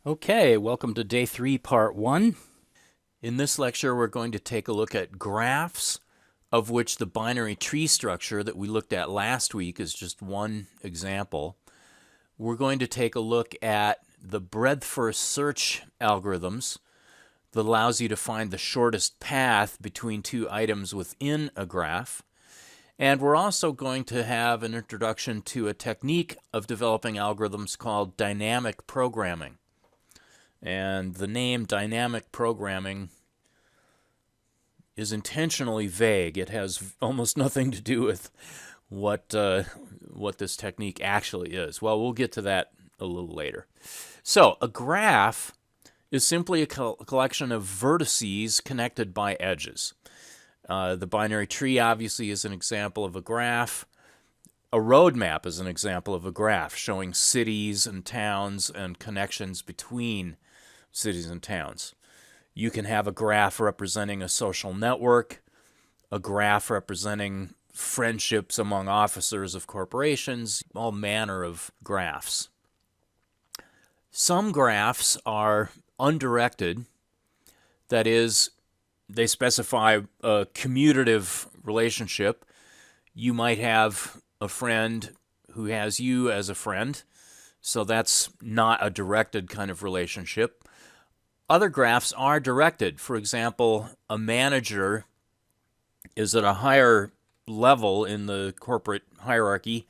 Okay, welcome to Day 3, Part 1. In this lecture, we're going to take a look at graphs, of which the binary tree structure that we looked at last week is just one example. We're going to take a look at the breadth-first search algorithms that allows you to find the shortest path between two items within a graph. And we're also going to have an introduction to a technique of developing algorithms called dynamic programming. And the name dynamic programming is intentionally vague. It has almost nothing to do with what this technique actually is. Well, we'll get to that a little later. So a graph is simply a collection of vertices connected by edges. The binary tree obviously is an example of a graph. A road map is an example of a graph showing cities and towns and connections between cities and towns. You can have a graph representing a social network, a graph representing friendships among officers of corporations, all manner of graphs. Some graphs are undirected, that is, they specify a commutative relationship. You might have a friend who has you as a friend, so that's not a directed kind of relationship. Other graphs are directed. For example, a manager is at a higher level in the corporate hierarchy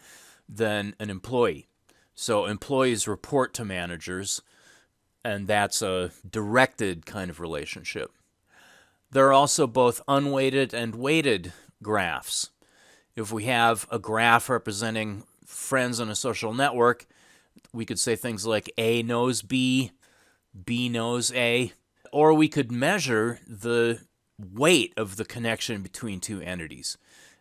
than an employee. So employees report to managers, and that's a directed kind of relationship. There are also both unweighted and weighted graphs. If we have a graph representing friends on a social network, we could say things like A knows B, B knows A, or we could measure the weight of the connection between two entities.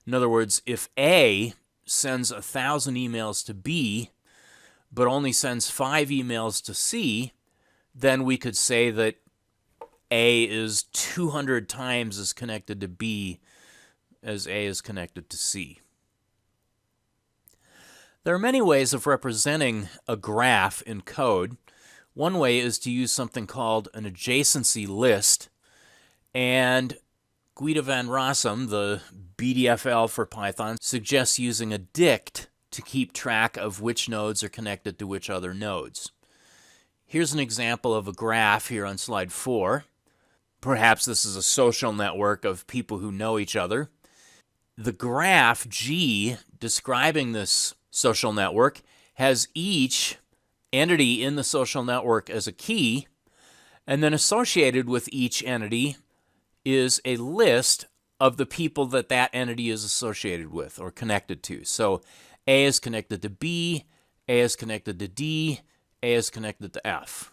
In other words, if A sends 1,000 emails to B, but only sends 5 emails to C, then we could say that A is 200 times as connected to B as A is connected to C. There are many ways of representing a graph in code. One way is to use something called an adjacency list, and Guido van Rossum, the BDFL for Python, suggests using a dict to keep track of which nodes are connected to which other nodes. Here's an example of a graph here on slide 4. Perhaps this is a social network of people who know each other. The graph G describing this social network has each entity in the social network as a key, and then associated with each entity is a list of the people that that entity is associated with or connected to. So A is connected to B, A is connected to D, A is connected to F.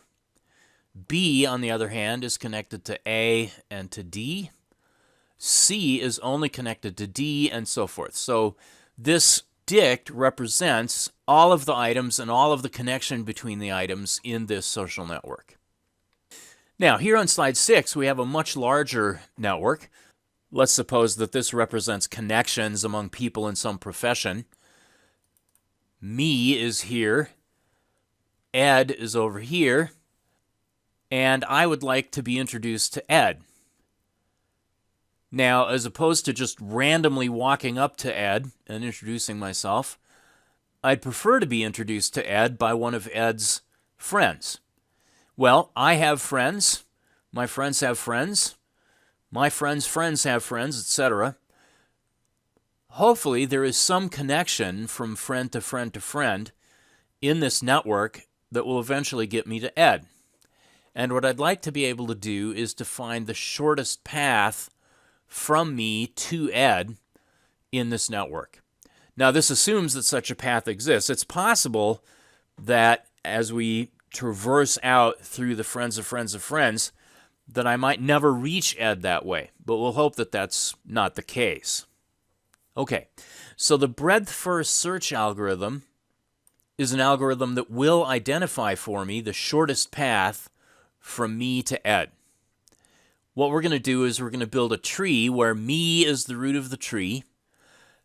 B, on the other hand, is connected to A and to D. C is only connected to D, and so forth. So this dict represents all of the items and all of the connection between the items in this social network. Now, here on slide 6, we have a much larger network. Let's suppose that this represents connections among people in some profession. Me is here, Ed is over here, and I would like to be introduced to Ed. Now, as opposed to just randomly walking up to Ed and introducing myself, I'd prefer to be introduced to Ed by one of Ed's friends. Well, I have friends, my friends have friends, my friends' friends have friends, etc. Hopefully, there is some connection from friend to friend to friend in this network that will eventually get me to Ed. And what I'd like to be able to do is to find the shortest path from me to Ed in this network. Now, this assumes that such a path exists. It's possible that as we traverse out through the friends of friends of friends, that I might never reach Ed that way, but we'll hope that that's not the case. Okay, so the breadth-first search algorithm is an algorithm that will identify for me the shortest path from me to Ed. What we're going to do is we're going to build a tree where me is the root of the tree,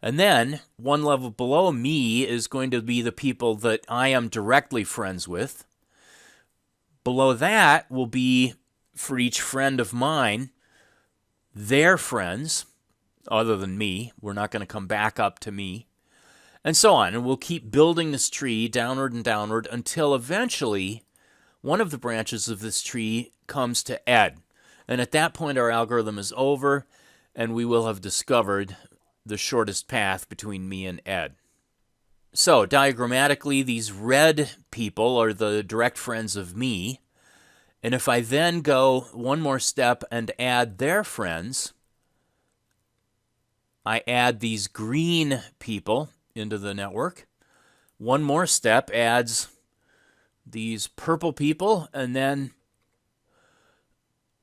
and then one level below me is going to be the people that I am directly friends with. Below that will be, for each friend of mine, their friends, other than me. We're not going to come back up to me. And so on. And we'll keep building this tree downward and downward until eventually one of the branches of this tree comes to Ed. And at that point, our algorithm is over, and we will have discovered the shortest path between me and Ed. So, diagrammatically, these red people are the direct friends of me. And if I then go one more step and add their friends, I add these green people into the network. One more step adds these purple people and then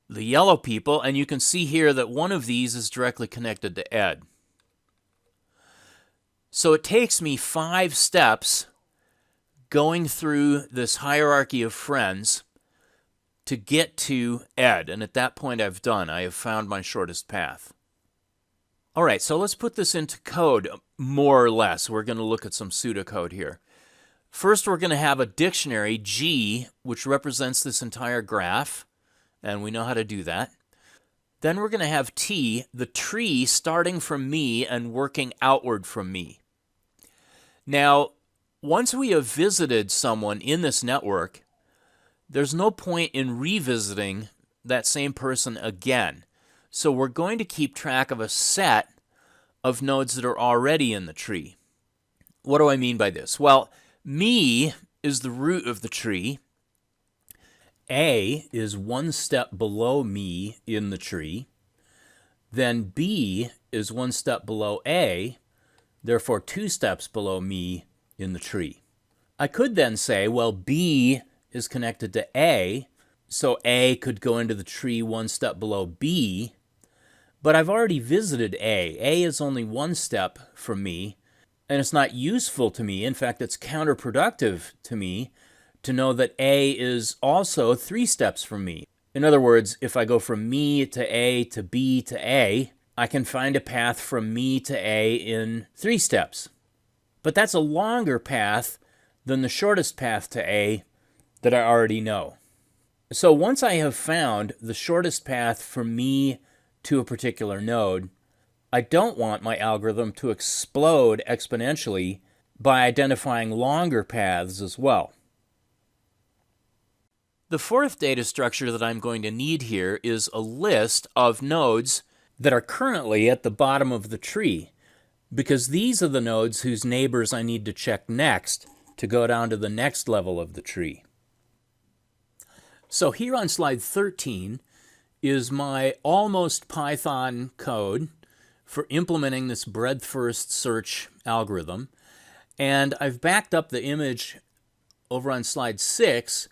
the yellow people, and you can see here that one of these is directly connected to Ed. So it takes me 5 steps going through this hierarchy of friends to get to Ed, and at that point I've done. I have found my shortest path. All right, so let's put this into code, more or less. We're going to look at some pseudocode here. First, we're going to have a dictionary, G, which represents this entire graph, and we know how to do that. Then we're going to have T, the tree starting from me and working outward from me. Now, once we have visited someone in this network, there's no point in revisiting that same person again. So we're going to keep track of a set of nodes that are already in the tree. What do I mean by this? Well, me is the root of the tree. A is one step below me in the tree. Then B is one step below A, therefore 2 steps below me in the tree. I could then say, well, B is connected to A, so A could go into the tree 1 step below B, but I've already visited A. A is only 1 step from me, and it's not useful to me. In fact, it's counterproductive to me to know that A is also 3 steps from me. In other words, if I go from me to A to B to A, I can find a path from me to A in 3 steps. But that's a longer path than the shortest path to A that I already know. So once I have found the shortest path from me to a particular node, I don't want my algorithm to explode exponentially by identifying longer paths as well. The fourth data structure that I'm going to need here is a list of nodes that are currently at the bottom of the tree, because these are the nodes whose neighbors I need to check next to go down to the next level of the tree. So here on slide 13 is my almost Python code for implementing this breadth-first search algorithm. And I've backed up the image over on slide 6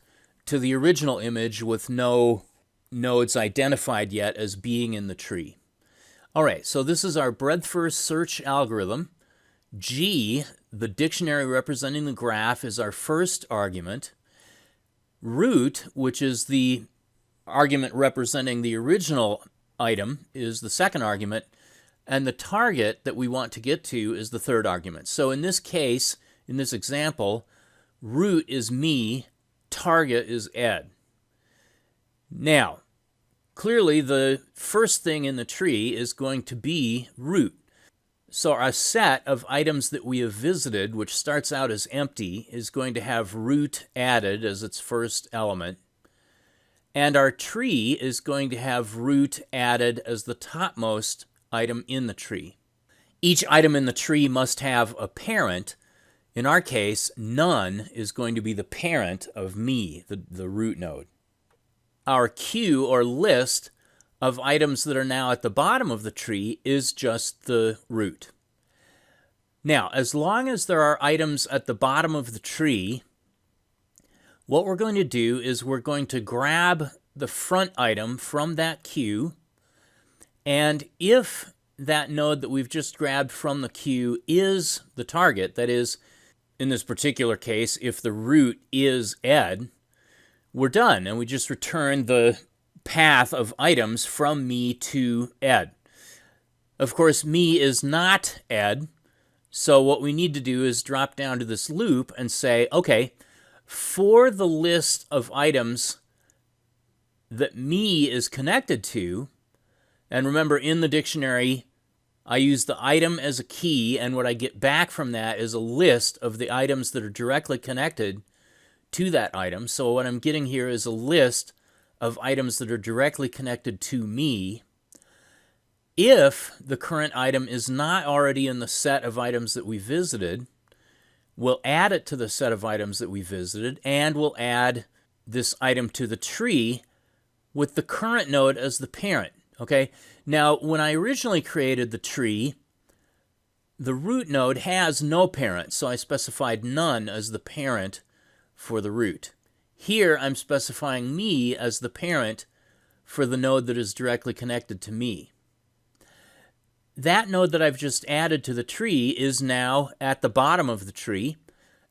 to the original image with no nodes identified yet as being in the tree. All right, so this is our breadth-first search algorithm. G, the dictionary representing the graph, is our first argument. Root, which is the argument representing the original item, is the second argument, and the target that we want to get to is the third argument. So in this case, in this example, root is me, target is Ed. Now, clearly the first thing in the tree is going to be root. So our set of items that we have visited, which starts out as empty, is going to have root added as its first element. And our tree is going to have root added as the topmost item in the tree. Each item in the tree must have a parent. In our case, none is going to be the parent of me, the root node. Our queue, or list, of items that are now at the bottom of the tree is just the root. Now, as long as there are items at the bottom of the tree, what we're going to do is we're going to grab the front item from that queue, and if that node that we've just grabbed from the queue is the target, that is, in this particular case, if the root is Ed, we're done, and we just return the path of items from me to Ed. Of course, me is not Ed, so what we need to do is drop down to this loop and say, okay, for the list of items that me is connected to, and remember in the dictionary, I use the item as a key, and what I get back from that is a list of the items that are directly connected to that item. So what I'm getting here is a list of items that are directly connected to me. If the current item is not already in the set of items that we visited, we'll add it to the set of items that we visited, and we'll add this item to the tree with the current node as the parent. Okay, now when I originally created the tree, the root node has no parent, so I specified none as the parent for the root. Here I'm specifying me as the parent for the node that is directly connected to me. That node that I've just added to the tree is now at the bottom of the tree,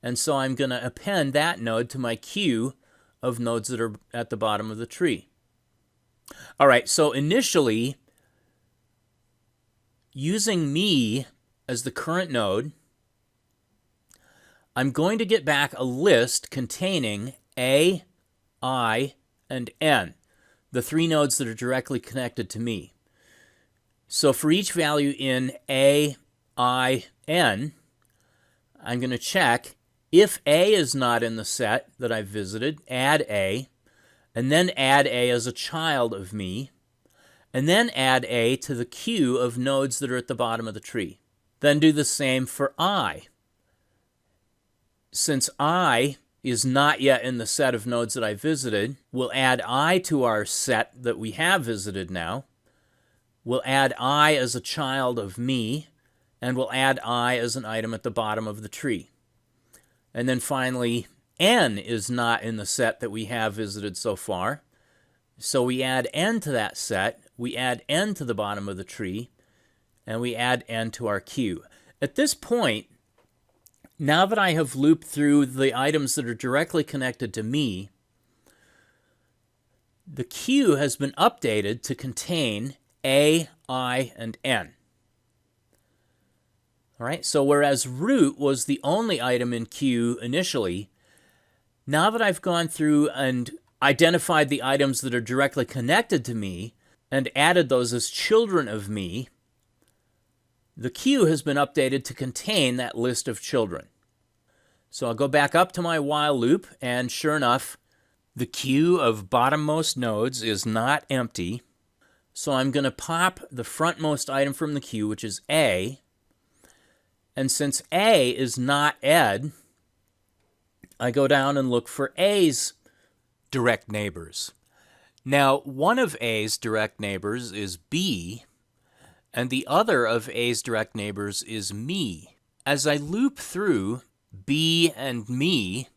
and so I'm going to append that node to my queue of nodes that are at the bottom of the tree. All right, so initially, using me as the current node, I'm going to get back a list containing A, I, and N, the three nodes that are directly connected to me. So for each value in A, I, N, I'm going to check if A is not in the set that I've visited, add A, and then add A as a child of me, and then add A to the queue of nodes that are at the bottom of the tree. Then do the same for I. Since I is not yet in the set of nodes that I visited, we'll add I to our set that we have visited now. We'll add I as a child of me, and we'll add I as an item at the bottom of the tree. And then finally, N is not in the set that we have visited so far. So we add N to that set, we add N to the bottom of the tree, and we add N to our queue. At this point, now that I have looped through the items that are directly connected to me, the queue has been updated to contain A, I, and N. All right, so whereas root was the only item in queue initially, now that I've gone through and identified the items that are directly connected to me and added those as children of me, the queue has been updated to contain that list of children. So I'll go back up to my while loop, and sure enough, the queue of bottommost nodes is not empty. So I'm going to pop the frontmost item from the queue, which is A. And since A is not Ed, I go down and look for A's direct neighbors. Now, one of A's direct neighbors is B, and the other of A's direct neighbors is me. As I loop through B and me,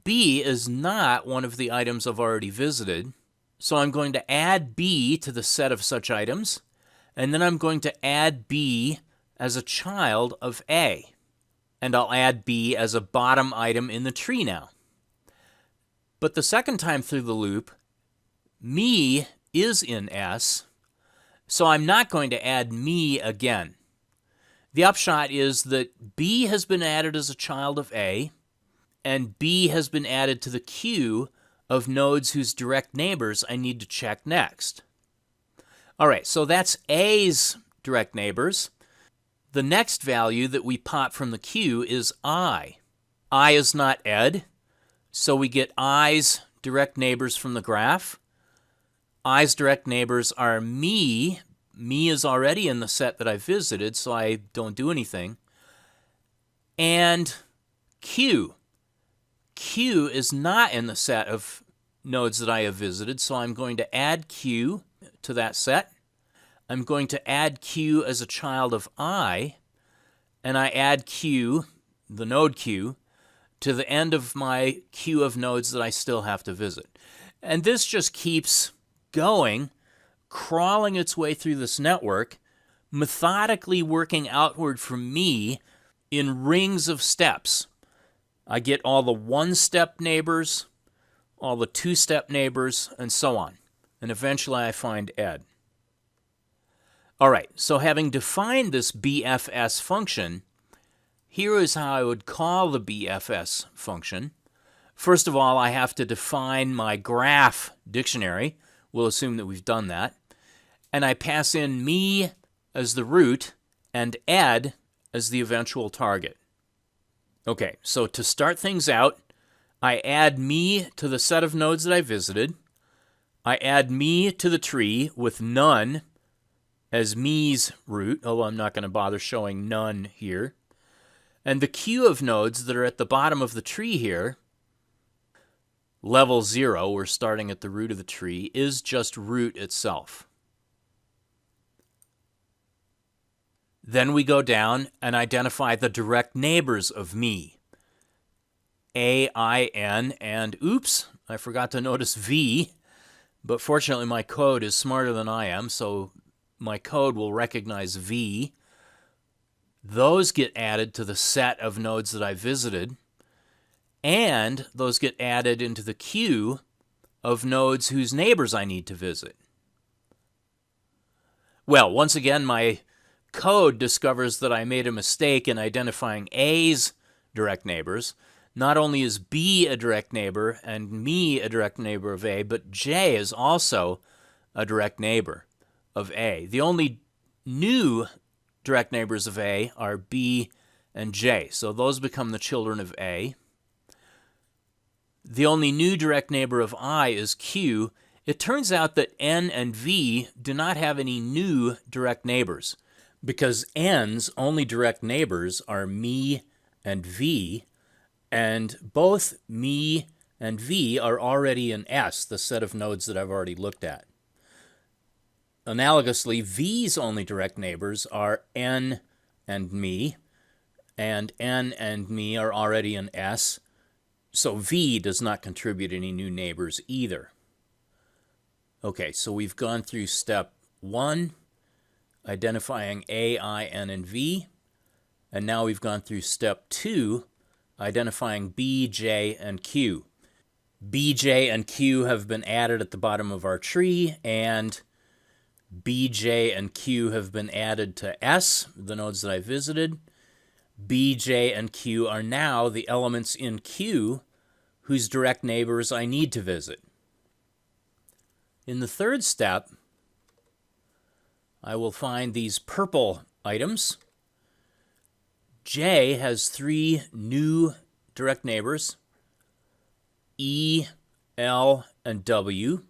B is not one of the items I've already visited, so I'm going to add B to the set of such items, and then I'm going to add B as a child of A. And I'll add B as a bottom item in the tree now. But the second time through the loop, me is in S, so I'm not going to add me again. The upshot is that B has been added as a child of A, and B has been added to the queue of nodes whose direct neighbors I need to check next. All right, so that's A's direct neighbors. The next value that we pop from the queue is I. I is not Ed, so we get I's direct neighbors from the graph. I's direct neighbors are me. Me is already in the set that I visited, so I don't do anything. And Q. Q is not in the set of nodes that I have visited, so I'm going to add Q to that set. I'm going to add Q as a child of I, and I add Q, the node Q, to the end of my queue of nodes that I still have to visit. And this just keeps going, crawling its way through this network, methodically working outward from me in rings of steps. I get all the one-step neighbors, all the two-step neighbors, and so on. And eventually I find Ed. All right, so having defined this BFS function, here is how I would call the BFS function. First of all, I have to define my graph dictionary. We'll assume that we've done that. And I pass in me as the root and ed as the eventual target. Okay, so to start things out, I add me to the set of nodes that I visited. I add me to the tree with none as me's root, although I'm not going to bother showing none here. And the queue of nodes that are at the bottom of the tree here, level 0, we're starting at the root of the tree, is just root itself. Then we go down and identify the direct neighbors of me. A, I, N, and oops, I forgot to notice V, but fortunately my code is smarter than I am, so my code will recognize V. Those get added to the set of nodes that I visited, and those get added into the queue of nodes whose neighbors I need to visit. Well, once again, my code discovers that I made a mistake in identifying A's direct neighbors. Not only is B a direct neighbor and me a direct neighbor of A, but J is also a direct neighbor of A. The only new direct neighbors of A are B and J, so those become the children of A. The only new direct neighbor of I is Q. It turns out that N and V do not have any new direct neighbors, because N's only direct neighbors are me and V, and both me and V are already in S, the set of nodes that I've already looked at. Analogously, V's only direct neighbors are N and me, and N and me are already in S, so V does not contribute any new neighbors either. Okay, so we've gone through step 1, identifying A, I, N, and V, and now we've gone through step 2, identifying B, J, and Q. B, J, and Q have been added at the bottom of our tree, and B, J, and Q have been added to S, the nodes that I visited. B, J, and Q are now the elements in Q whose direct neighbors I need to visit. In the third step, I will find these purple items. J has 3 new direct neighbors, E, L, and W.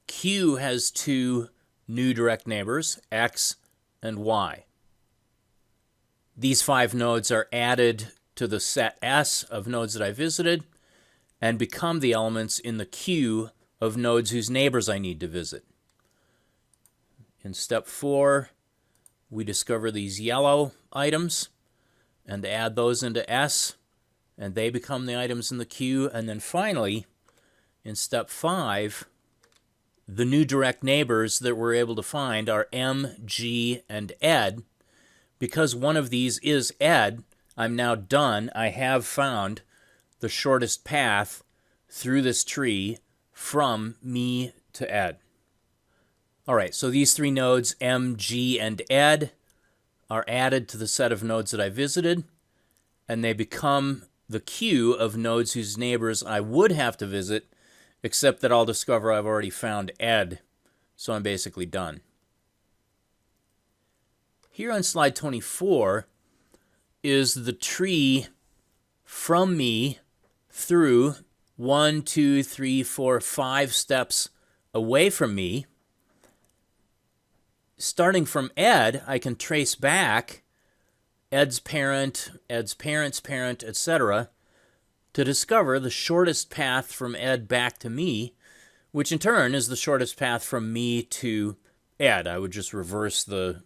Q has 2 new direct neighbors, X and Y. These 5 nodes are added to the set S of nodes that I visited and become the elements in the queue of nodes whose neighbors I need to visit. In step 4, we discover these yellow items and add those into S, and they become the items in the queue. And then finally, in step 5, the new direct neighbors that we're able to find are M, G, and Ed. Because one of these is Ed, I'm now done. I have found the shortest path through this tree from me to Ed. All right, so these 3 nodes, M, G, and Ed, are added to the set of nodes that I visited, and they become the queue of nodes whose neighbors I would have to visit, except that I'll discover I've already found Ed, so I'm basically done. Here on slide 24 is the tree from me through 1, 2, 3, 4, 5 steps away from me. Starting from Ed, I can trace back Ed's parent, Ed's parent's parent, etc., to discover the shortest path from Ed back to me, which in turn is the shortest path from me to Ed. I would just reverse the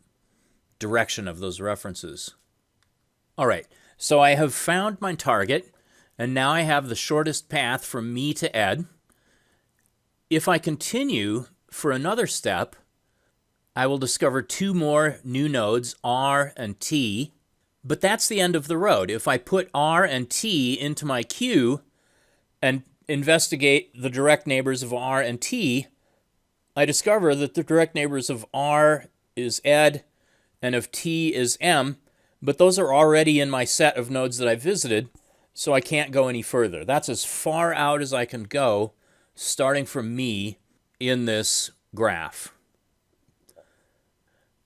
direction of those references. All right, so I have found my target, and now I have the shortest path from me to Ed. If I continue for another step, I will discover 2 more new nodes, R and T, but that's the end of the road. If I put R and T into my queue and investigate the direct neighbors of R and T, I discover that the direct neighbors of R is Ed and of T is M, but those are already in my set of nodes that I visited, so I can't go any further. That's as far out as I can go, starting from me in this graph.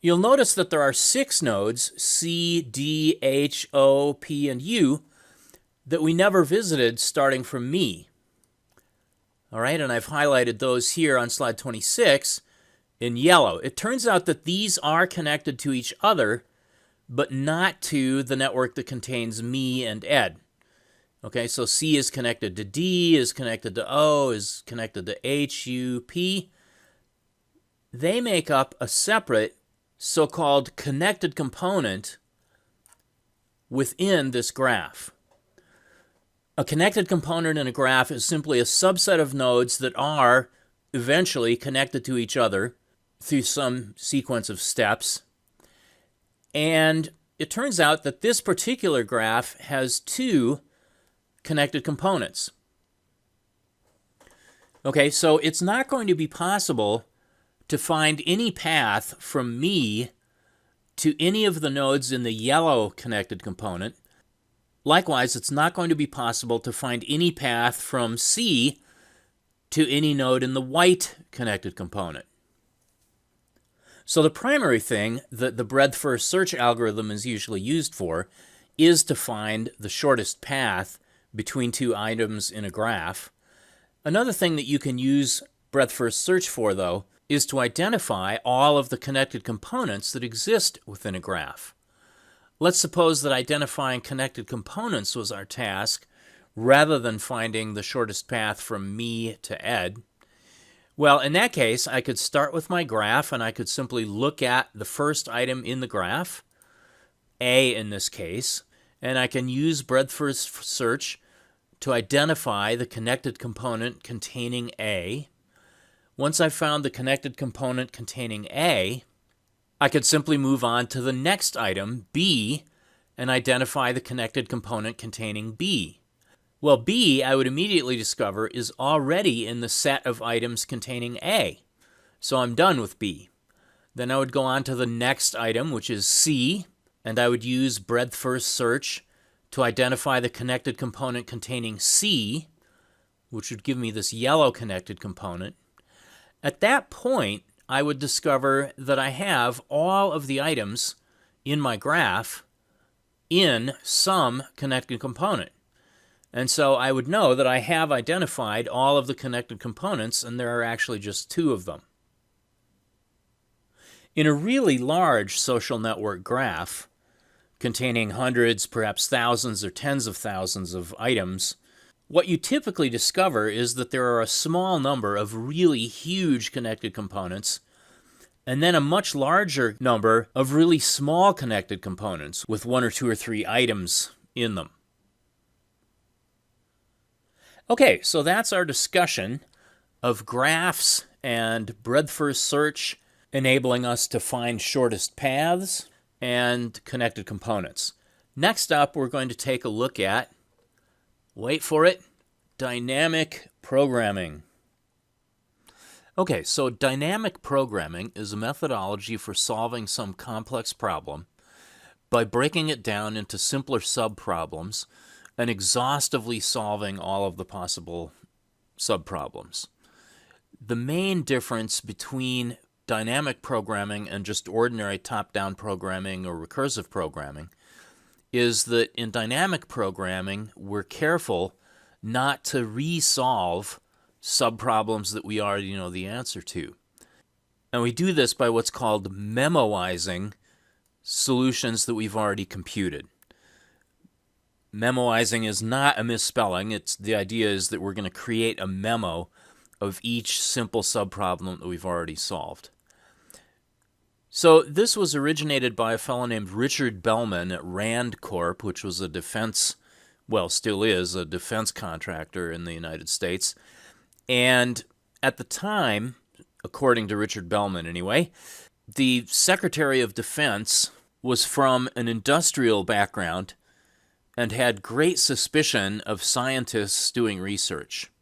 You'll notice that there are 6 nodes, C, D, H, O, P, and U, that we never visited starting from me. All right, and I've highlighted those here on slide 26 in yellow. It turns out that these are connected to each other, but not to the network that contains me and Ed. Okay, so C is connected to D, is connected to O, is connected to H, U, P. They make up a separate so-called connected component within this graph. A connected component in a graph is simply a subset of nodes that are eventually connected to each other through some sequence of steps. And it turns out that this particular graph has 2 connected components. Okay, so it's not going to be possible to find any path from me to any of the nodes in the yellow connected component. Likewise, it's not going to be possible to find any path from C to any node in the white connected component. So the primary thing that the breadth-first search algorithm is usually used for is to find the shortest path between 2 items in a graph. Another thing that you can use breadth-first search for, though, is to identify all of the connected components that exist within a graph. Let's suppose that identifying connected components was our task, rather than finding the shortest path from me to Ed. Well, in that case, I could start with my graph, and I could simply look at the first item in the graph, A in this case, and I can use breadth-first search to identify the connected component containing A. Once I've found the connected component containing A, I could simply move on to the next item, B, and identify the connected component containing B. Well, B, I would immediately discover, is already in the set of items containing A. So I'm done with B. Then I would go on to the next item, which is C, and I would use breadth-first search to identify the connected component containing C, which would give me this yellow connected component. At that point, I would discover that I have all of the items in my graph in some connected component. And so I would know that I have identified all of the connected components, and there are actually just 2 of them. In a really large social network graph, containing hundreds, perhaps thousands or tens of thousands of items, what you typically discover is that there are a small number of really huge connected components, and then a much larger number of really small connected components with 1 or 2 or 3 items in them. Okay, so that's our discussion of graphs and breadth-first search enabling us to find shortest paths and connected components. Next up, we're going to take a look at, wait for it, dynamic programming. Okay, so dynamic programming is a methodology for solving some complex problem by breaking it down into simpler subproblems and exhaustively solving all of the possible subproblems. The main difference between dynamic programming and just ordinary top-down programming or recursive programming is that in dynamic programming, we're careful not to resolve subproblems that we already know the answer to. And we do this by what's called memoizing solutions that we've already computed. Memoizing is not a misspelling. The idea is that we're going to create a memo of each simple subproblem that we've already solved. So this was originated by a fellow named Richard Bellman at Rand Corp, which was a defense, well, still is, a defense contractor in the United States. And at the time, according to Richard Bellman anyway, the Secretary of Defense was from an industrial background and had great suspicion of scientists doing research.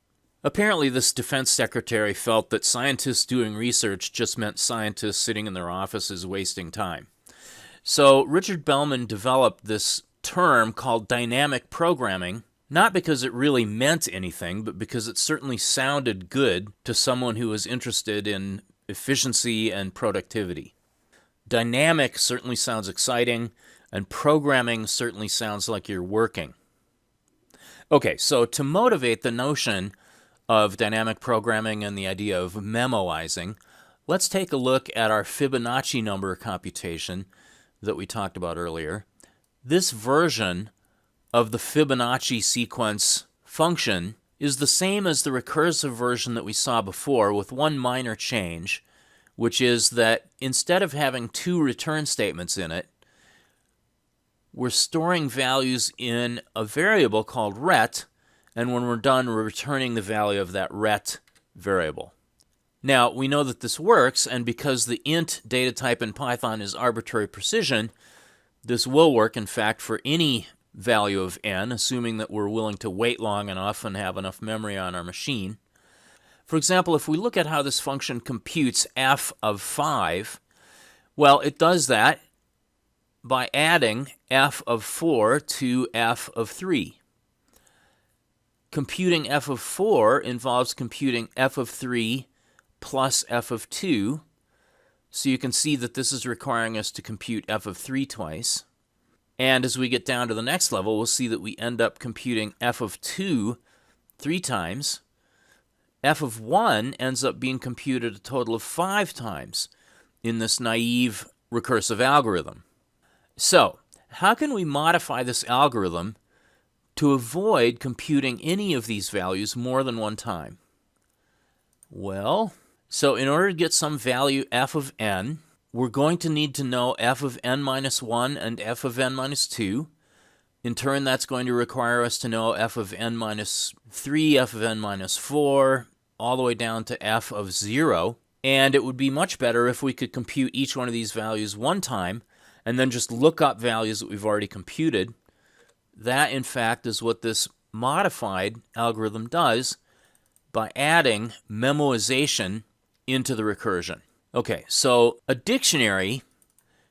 Apparently, this defense secretary felt that scientists doing research just meant scientists sitting in their offices wasting time. So Richard Bellman developed this term called dynamic programming Not because it really meant anything, but because it certainly sounded good to someone who was interested in efficiency and productivity. Dynamic certainly sounds exciting, and programming certainly sounds like you're working. Okay, so to motivate the notion of dynamic programming and the idea of memoizing, let's take a look at our Fibonacci number computation that we talked about earlier. This version of the Fibonacci sequence function is the same as the recursive version that we saw before, with one minor change, which is that instead of having two return statements in it, we're storing values in a variable called ret, and when we're done, we're returning the value of that ret variable. Now, we know that this works, and because the int data type in Python is arbitrary precision, this will work, in fact, for any value of n, assuming that we're willing to wait long enough and have enough memory on our machine. For example, if we look at how this function computes f of 5, well, it does that by adding f of 4 to f of 3. Computing f of 4 involves computing f of 3 plus f of 2. So you can see that this is requiring us to compute f of 3 twice. And as we get down to the next level, we'll see that we end up computing f of 2 3 times. F of 1 ends up being computed a total of 5 times in this naive recursive algorithm. So, how can we modify this algorithm to avoid computing any of these values more than one time? Well, so in order to get some value f of n, we're going to need to know f of n minus 1 and f of n minus 2. In turn, that's going to require us to know f of n minus 3, f of n minus 4, all the way down to f of 0. And it would be much better if we could compute each one of these values one time and then just look up values that we've already computed. That, in fact, is what this modified algorithm does by adding memoization into the recursion. Okay, so a dictionary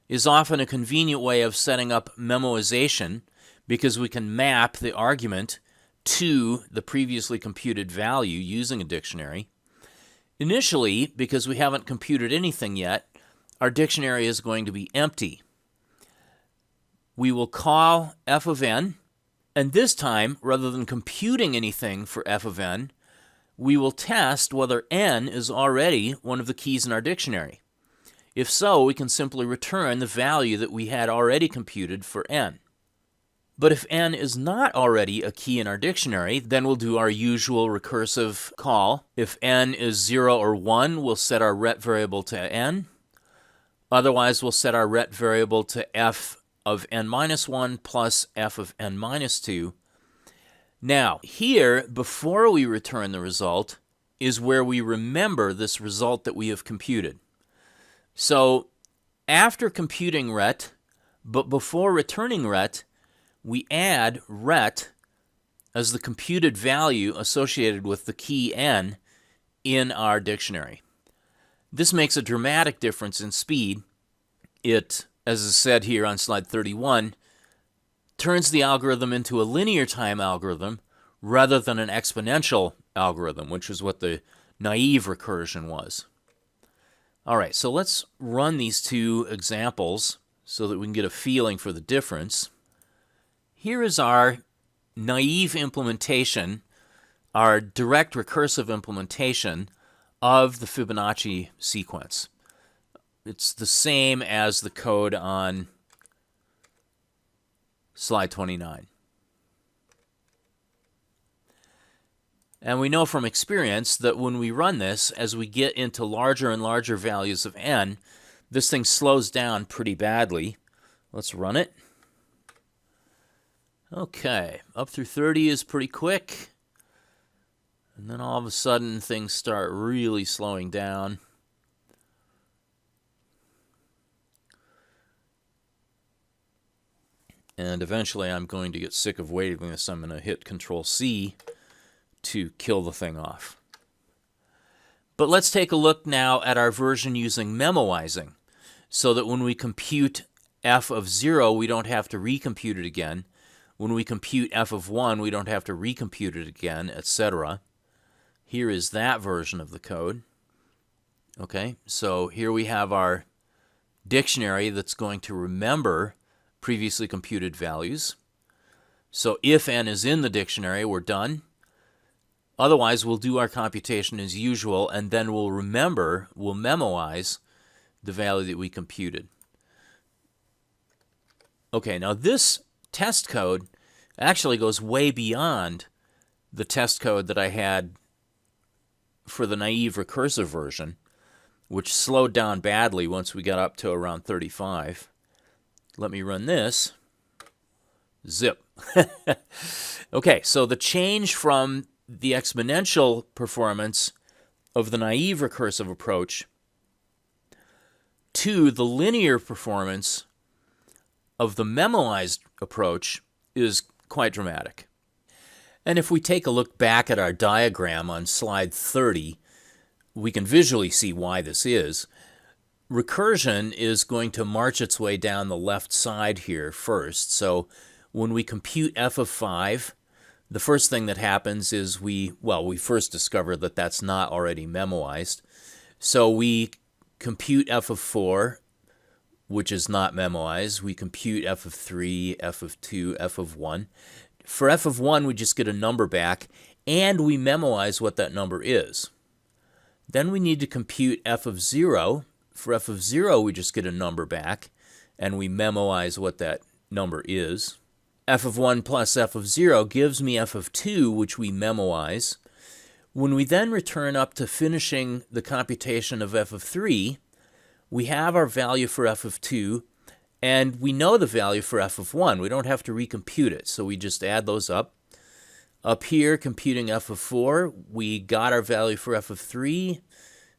is often a convenient way of setting up memoization because we can map the argument to the previously computed value using a dictionary. Initially, because we haven't computed anything yet, our dictionary is going to be empty. We will call f of n, and this time, rather than computing anything for f of n, we will test whether n is already one of the keys in our dictionary. If so, we can simply return the value that we had already computed for n. But if n is not already a key in our dictionary, then we'll do our usual recursive call. If n is 0 or 1, we'll set our ret variable to n. Otherwise, we'll set our ret variable to f of n minus 1 plus f of n minus 2. Now, here, before we return the result, is where we remember this result that we have computed. So, after computing ret, but before returning ret, we add ret as the computed value associated with the key n in our dictionary. This makes a dramatic difference in speed. It, as is said here on slide 31, turns the algorithm into a linear time algorithm rather than an exponential algorithm, which is what the naive recursion was. All right, so let's run these two examples so that we can get a feeling for the difference. Here is our naive implementation, our direct recursive implementation of the Fibonacci sequence. It's the same as the code on slide 29. And we know from experience that when we run this, as we get into larger and larger values of n, this thing slows down pretty badly. Let's run it. Okay, up through 30 is pretty quick. And then all of a sudden, things start really slowing down. And eventually I'm going to get sick of waiting this. I'm going to hit Control-C to kill the thing off. But let's take a look now at our version using memoizing, so that when we compute f of 0, we don't have to recompute it again. When we compute f of 1, we don't have to recompute it again, etc. Here is that version of the code. Okay, so here we have our dictionary that's going to remember previously computed values. So if n is in the dictionary, we're done. Otherwise, we'll do our computation as usual, and then we'll memorize the value that we computed. Okay, now this test code actually goes way beyond the test code that I had for the naive recursive version, which slowed down badly once we got up to around 35. Let me run this. Zip. Okay, so the change from the exponential performance of the naive recursive approach to the linear performance of the memoized approach is quite dramatic. And if we take a look back at our diagram on slide 30, we can visually see why this is. Recursion is going to march its way down the left side here first. So when we compute f of 5, the first thing that happens is we first discover that that's not already memoized. So we compute f of 4, which is not memoized. We compute f of 3, f of 2, f of 1. For f of 1, we just get a number back, and we memoize what that number is. Then we need to compute f of 0. For f of 0, we just get a number back, and we memoize what that number is. F of 1 plus f of 0 gives me f of 2, which we memoize. When we then return up to finishing the computation of f of 3, we have our value for f of 2, and we know the value for f of 1. We don't have to recompute it, so we just add those up. Up here, computing f of 4, we got our value for f of 3,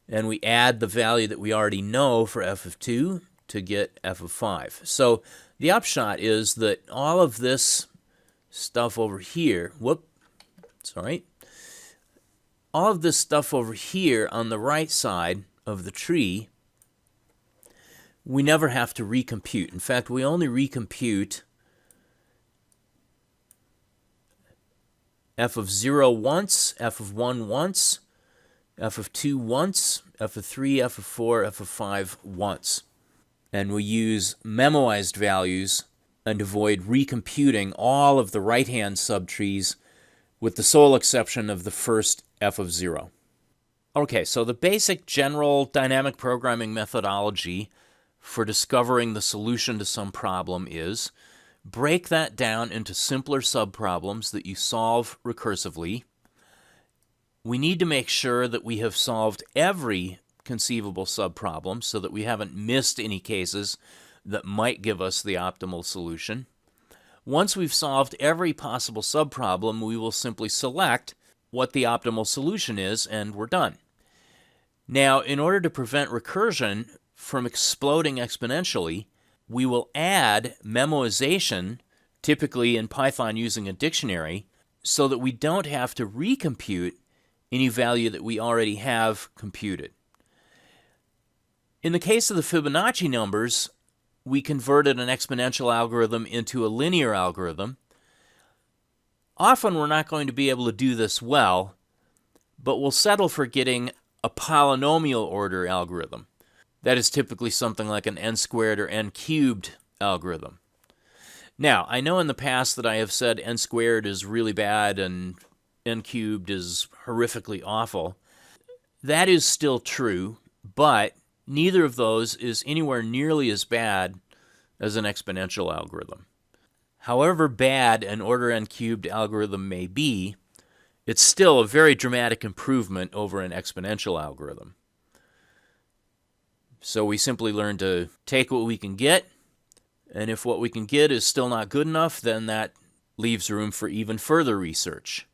and we add the value that we already know for f of 2 to get f of 5. So the upshot is that all of this stuff over here, all of this stuff over here on the right side of the tree, we never have to recompute. In fact, we only recompute f of 0 once, f of 1 once, f of 2 once, f of 3, f of 4, f of 5 once. And we use memoized values and avoid recomputing all of the right-hand subtrees with the sole exception of the first f of 0. Okay, so the basic general dynamic programming methodology for discovering the solution to some problem is break that down into simpler subproblems that you solve recursively. We need to make sure that we have solved every conceivable subproblem so that we haven't missed any cases that might give us the optimal solution. Once we've solved every possible subproblem, we will simply select what the optimal solution is, and we're done. Now, in order to prevent recursion from exploding exponentially, we will add memoization, typically in Python using a dictionary, so that we don't have to recompute any value that we already have computed. In the case of the Fibonacci numbers, we converted an exponential algorithm into a linear algorithm. Often we're not going to be able to do this well, but we'll settle for getting a polynomial order algorithm. That is typically something like an n squared or n cubed algorithm. Now, I know in the past that I have said n squared is really bad and n cubed is horrifically awful. That is still true, but neither of those is anywhere nearly as bad as an exponential algorithm. However bad an order n cubed algorithm may be, it's still a very dramatic improvement over an exponential algorithm. So we simply learn to take what we can get, and if what we can get is still not good enough, then that leaves room for even further research.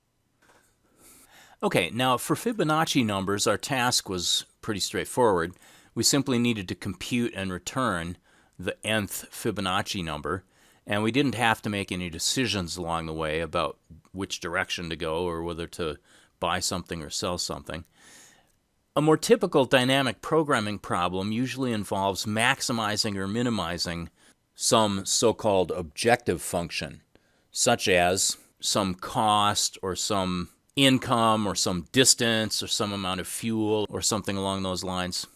Okay, now for Fibonacci numbers, our task was pretty straightforward. We simply needed to compute and return the nth Fibonacci number, and we didn't have to make any decisions along the way about which direction to go or whether to buy something or sell something. A more typical dynamic programming problem usually involves maximizing or minimizing some so-called objective function. such as some cost or some income or some distance or some amount of fuel or something along those lines.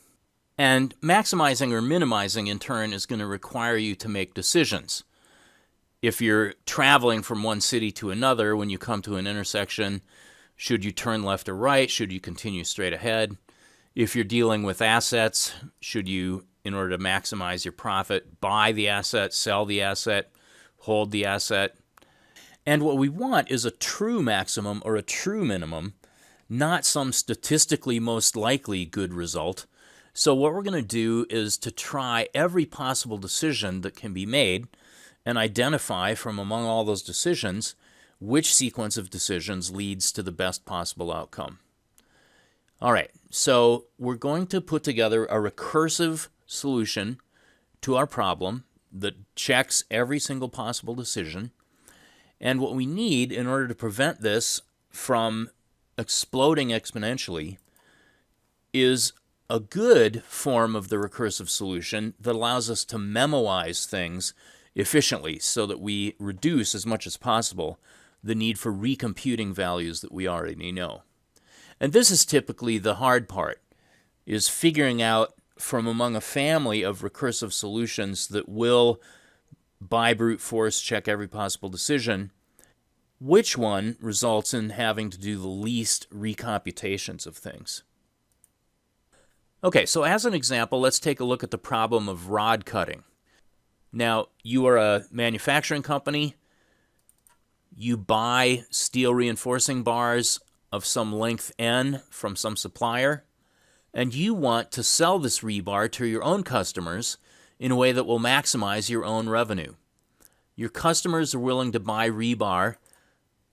And maximizing or minimizing, in turn, is going to require you to make decisions. If you're traveling from one city to another, when you come to an intersection, should you turn left or right? Should you continue straight ahead? If you're dealing with assets, should you, in order to maximize your profit, buy the asset, sell the asset, hold the asset? And what we want is a true maximum or a true minimum, not some statistically most likely good result. So what we're going to do is to try every possible decision that can be made and identify from among all those decisions which sequence of decisions leads to the best possible outcome. All right, so we're going to put together a recursive solution to our problem that checks every single possible decision. And what we need in order to prevent this from exploding exponentially is a good form of the recursive solution that allows us to memoize things efficiently so that we reduce as much as possible the need for recomputing values that we already know. And this is typically the hard part, is figuring out from among a family of recursive solutions that will, by brute force, check every possible decision, which one results in having to do the least recomputations of things. Okay, so as an example, let's take a look at the problem of rod cutting. Now, you are a manufacturing company. You buy steel reinforcing bars of some length N from some supplier, and you want to sell this rebar to your own customers in a way that will maximize your own revenue. Your customers are willing to buy rebar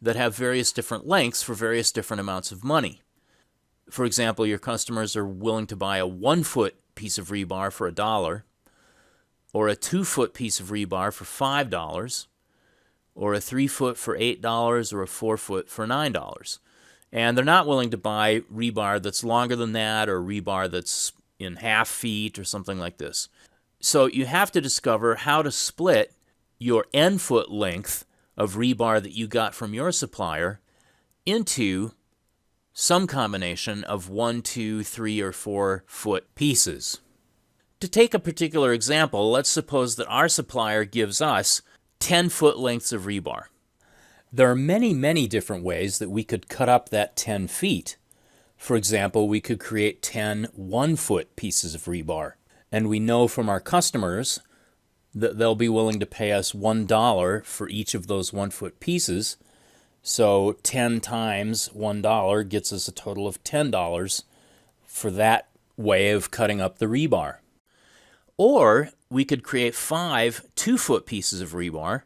that have various different lengths for various different amounts of money. For example, your customers are willing to buy a 1-foot piece of rebar for $1, or a 2-foot piece of rebar for $5, or a 3-foot for $8, or a 4-foot for $9. And they're not willing to buy rebar that's longer than that, or rebar that's in half feet or something like this. So you have to discover how to split your N-foot length of rebar that you got from your supplier into some combination of 1, 2, 3, or 4-foot pieces. To take a particular example, let's suppose that our supplier gives us 10-foot lengths of rebar. There are many, many different ways that we could cut up that 10 feet. For example, we could create 10 1-foot pieces of rebar. And we know from our customers that they'll be willing to pay us $1 for each of those 1-foot pieces. So 10 times $1 gets us a total of $10 for that way of cutting up the rebar. Or we could create 5 2-foot pieces of rebar,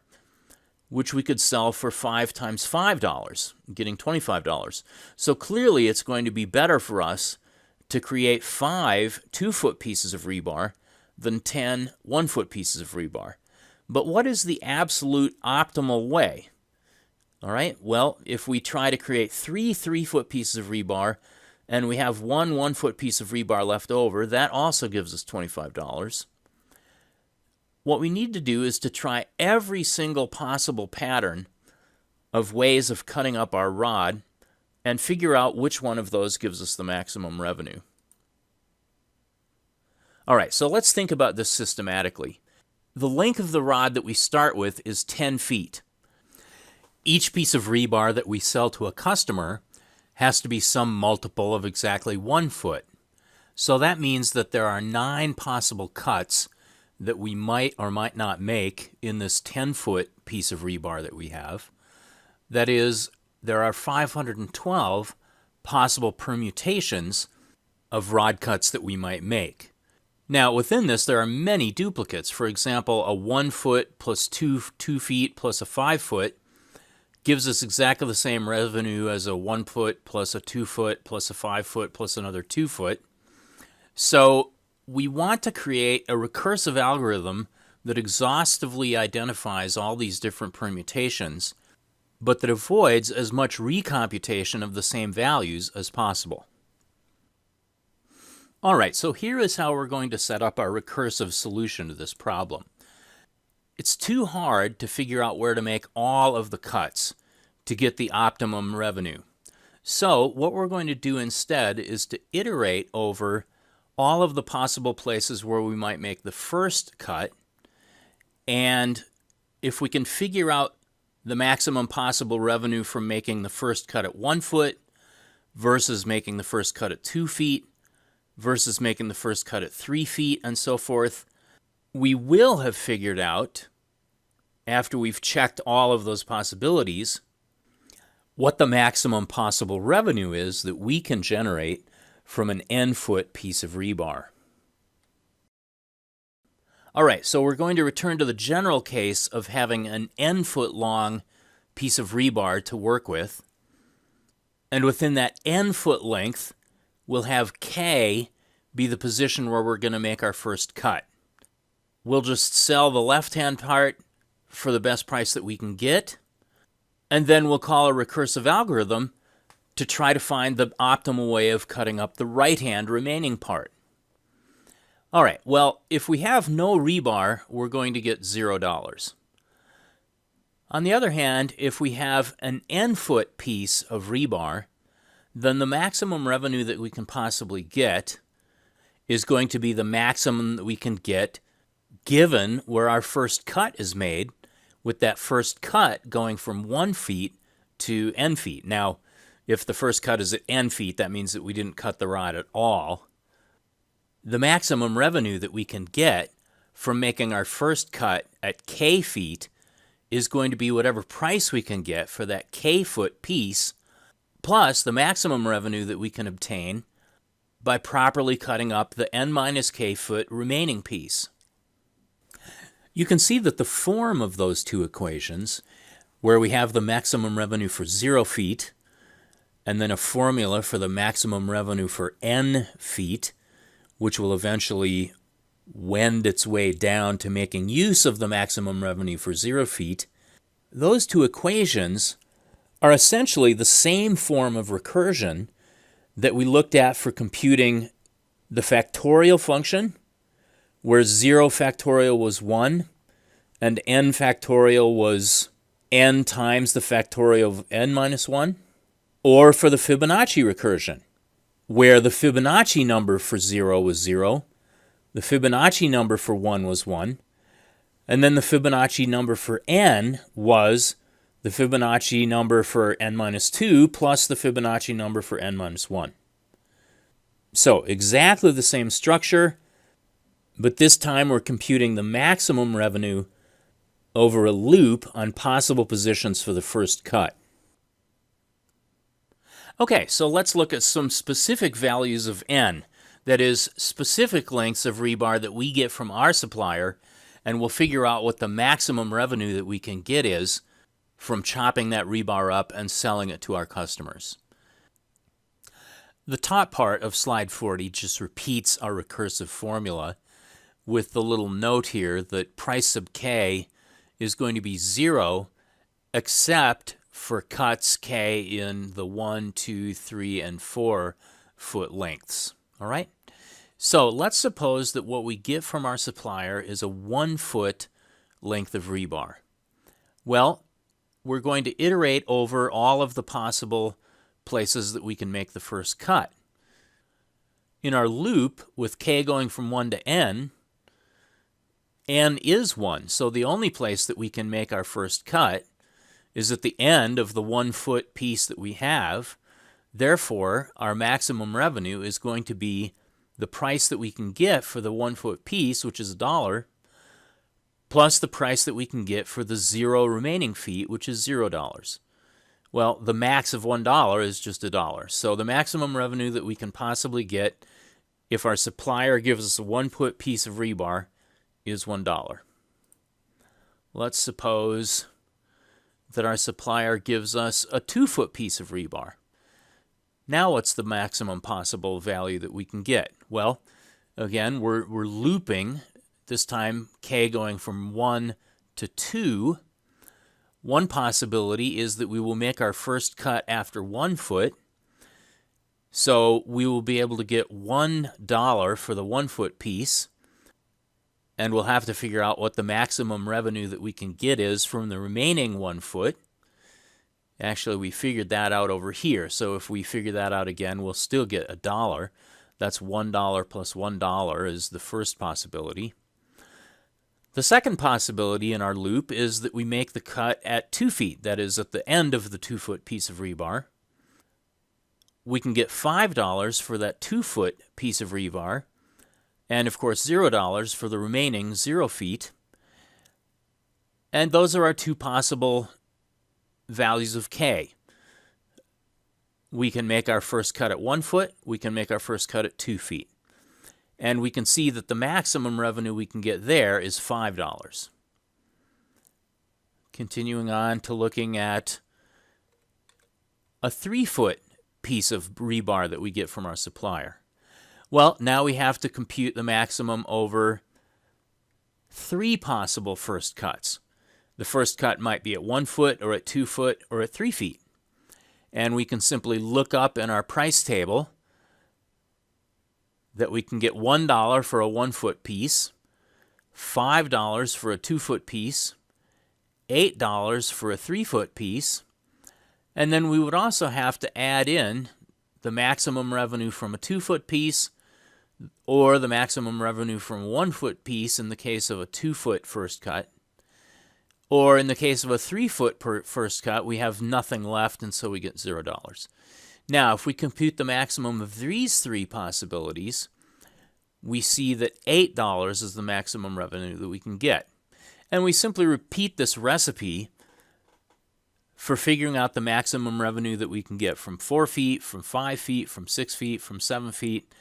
which we could sell for 5 times $5, getting $25. So clearly it's going to be better for us to create 5 2-foot pieces of rebar than 10 1-foot pieces of rebar. But what is the absolute optimal way? All right, well, if we try to create 3 3-foot pieces of rebar and we have 1 1-foot piece of rebar left over, that also gives us $25. What we need to do is to try every single possible pattern of ways of cutting up our rod and figure out which one of those gives us the maximum revenue. All right, so let's think about this systematically. The length of the rod that we start with is 10 feet. Each piece of rebar that we sell to a customer has to be some multiple of exactly 1 foot. So that means that there are 9 possible cuts that we might or might not make in this 10-foot piece of rebar that we have. That is, there are 512 possible permutations of rod cuts that we might make. Now, within this, there are many duplicates. For example, a 1 foot plus 2 feet plus a 5 foot gives us exactly the same revenue as a 1 foot plus a 2 foot plus a 5 foot plus another 2 foot. So we want to create a recursive algorithm that exhaustively identifies all these different permutations, but that avoids as much recomputation of the same values as possible. All right, so here is how we're going to set up our recursive solution to this problem. it's too hard to figure out where to make all of the cuts to get the optimum revenue. So what we're going to do instead is to iterate over all of the possible places where we might make the first cut, and if we can figure out the maximum possible revenue from making the first cut at 1 foot versus making the first cut at 2 feet versus making the first cut at 3 feet and so forth, we will have figured out, after we've checked all of those possibilities, what the maximum possible revenue is that we can generate from an N-foot piece of rebar. All right, so we're going to return to the general case of having an N-foot long piece of rebar to work with. And within that N-foot length, we'll have K be the position where we're going to make our first cut. We'll just sell the left-hand part for the best price that we can get, and then we'll call a recursive algorithm to try to find the optimal way of cutting up the right-hand remaining part. All right, well, if we have no rebar, we're going to get $0. On the other hand, if we have an N-foot piece of rebar, then the maximum revenue that we can possibly get is going to be the maximum that we can get given where our first cut is made, with that first cut going from 1 feet to N feet. Now, if the first cut is at N feet, that means that we didn't cut the rod at all. The maximum revenue that we can get from making our first cut at K feet is going to be whatever price we can get for that K foot piece, plus the maximum revenue that we can obtain by properly cutting up the N minus K foot remaining piece. You can see that the form of those two equations, where we have the maximum revenue for 0 feet, and then a formula for the maximum revenue for N feet, which will eventually wend its way down to making use of the maximum revenue for 0 feet, those two equations are essentially the same form of recursion that we looked at for computing the factorial function, where 0 factorial was 1, and n factorial was n times the factorial of n minus 1, or for the Fibonacci recursion, where the Fibonacci number for 0 was 0, the Fibonacci number for 1 was 1, and then the Fibonacci number for n was the Fibonacci number for n minus 2 plus the Fibonacci number for n minus 1. So exactly the same structure, but this time we're computing the maximum revenue over a loop on possible positions for the first cut. Okay, so let's look at some specific values of N, that is, specific lengths of rebar that we get from our supplier, and we'll figure out what the maximum revenue that we can get is from chopping that rebar up and selling it to our customers. The top part of slide 40 just repeats our recursive formula with the little note here that price sub k is going to be 0 except for cuts k in the 1, 2, 3, and 4 foot lengths. All right? So let's suppose that what we get from our supplier is a 1 foot length of rebar. Well, we're going to iterate over all of the possible places that we can make the first cut. In our loop, with k going from 1 to n is 1. So the only place that we can make our first cut is at the end of the 1 foot piece that we have. Therefore, our maximum revenue is going to be the price that we can get for the 1 foot piece, which is $1, plus the price that we can get for the 0 remaining feet, which is $0. Well, the max of $1 is just $1. So the maximum revenue that we can possibly get if our supplier gives us a 1 foot piece of rebar is $1. Let's suppose that our supplier gives us a 2 foot piece of rebar. Now what's the maximum possible value that we can get? Well, again, we're looping, this time k going from 1 to 2. One possibility is that we will make our first cut after 1 foot, so we will be able to get $1 for the 1 foot piece, and we'll have to figure out what the maximum revenue that we can get is from the remaining 1 foot. Actually, we figured that out over here, so if we figure that out again, we'll still get $1. That's $1 plus $1 is the first possibility. The second possibility in our loop is that we make the cut at 2 feet, that is at the end of the 2-foot piece of rebar. We can get $5 for that 2-foot piece of rebar, and of course $0 for the remaining 0 feet. And those are our two possible values of K. We can make our first cut at 1 foot, we can make our first cut at 2 feet. And we can see that the maximum revenue we can get there is $5. Continuing on to looking at a 3-foot piece of rebar that we get from our supplier. Well, now we have to compute the maximum over 3 possible first cuts. The first cut might be at 1 foot, or at 2 foot, or at 3 feet. And we can simply look up in our price table that we can get $1 for a 1-foot piece, $5 for a 2-foot piece, $8 for a 3-foot piece, and then we would also have to add in the maximum revenue from a 2-foot piece or the maximum revenue from a 1-foot piece in the case of a 2-foot first cut. Or in the case of a 3-foot first cut, we have nothing left, and so we get $0. Now, if we compute the maximum of these 3 possibilities, we see that $8 is the maximum revenue that we can get. And we simply repeat this recipe for figuring out the maximum revenue that we can get from 4 feet, from 5 feet, from 6 feet, from 7 feet,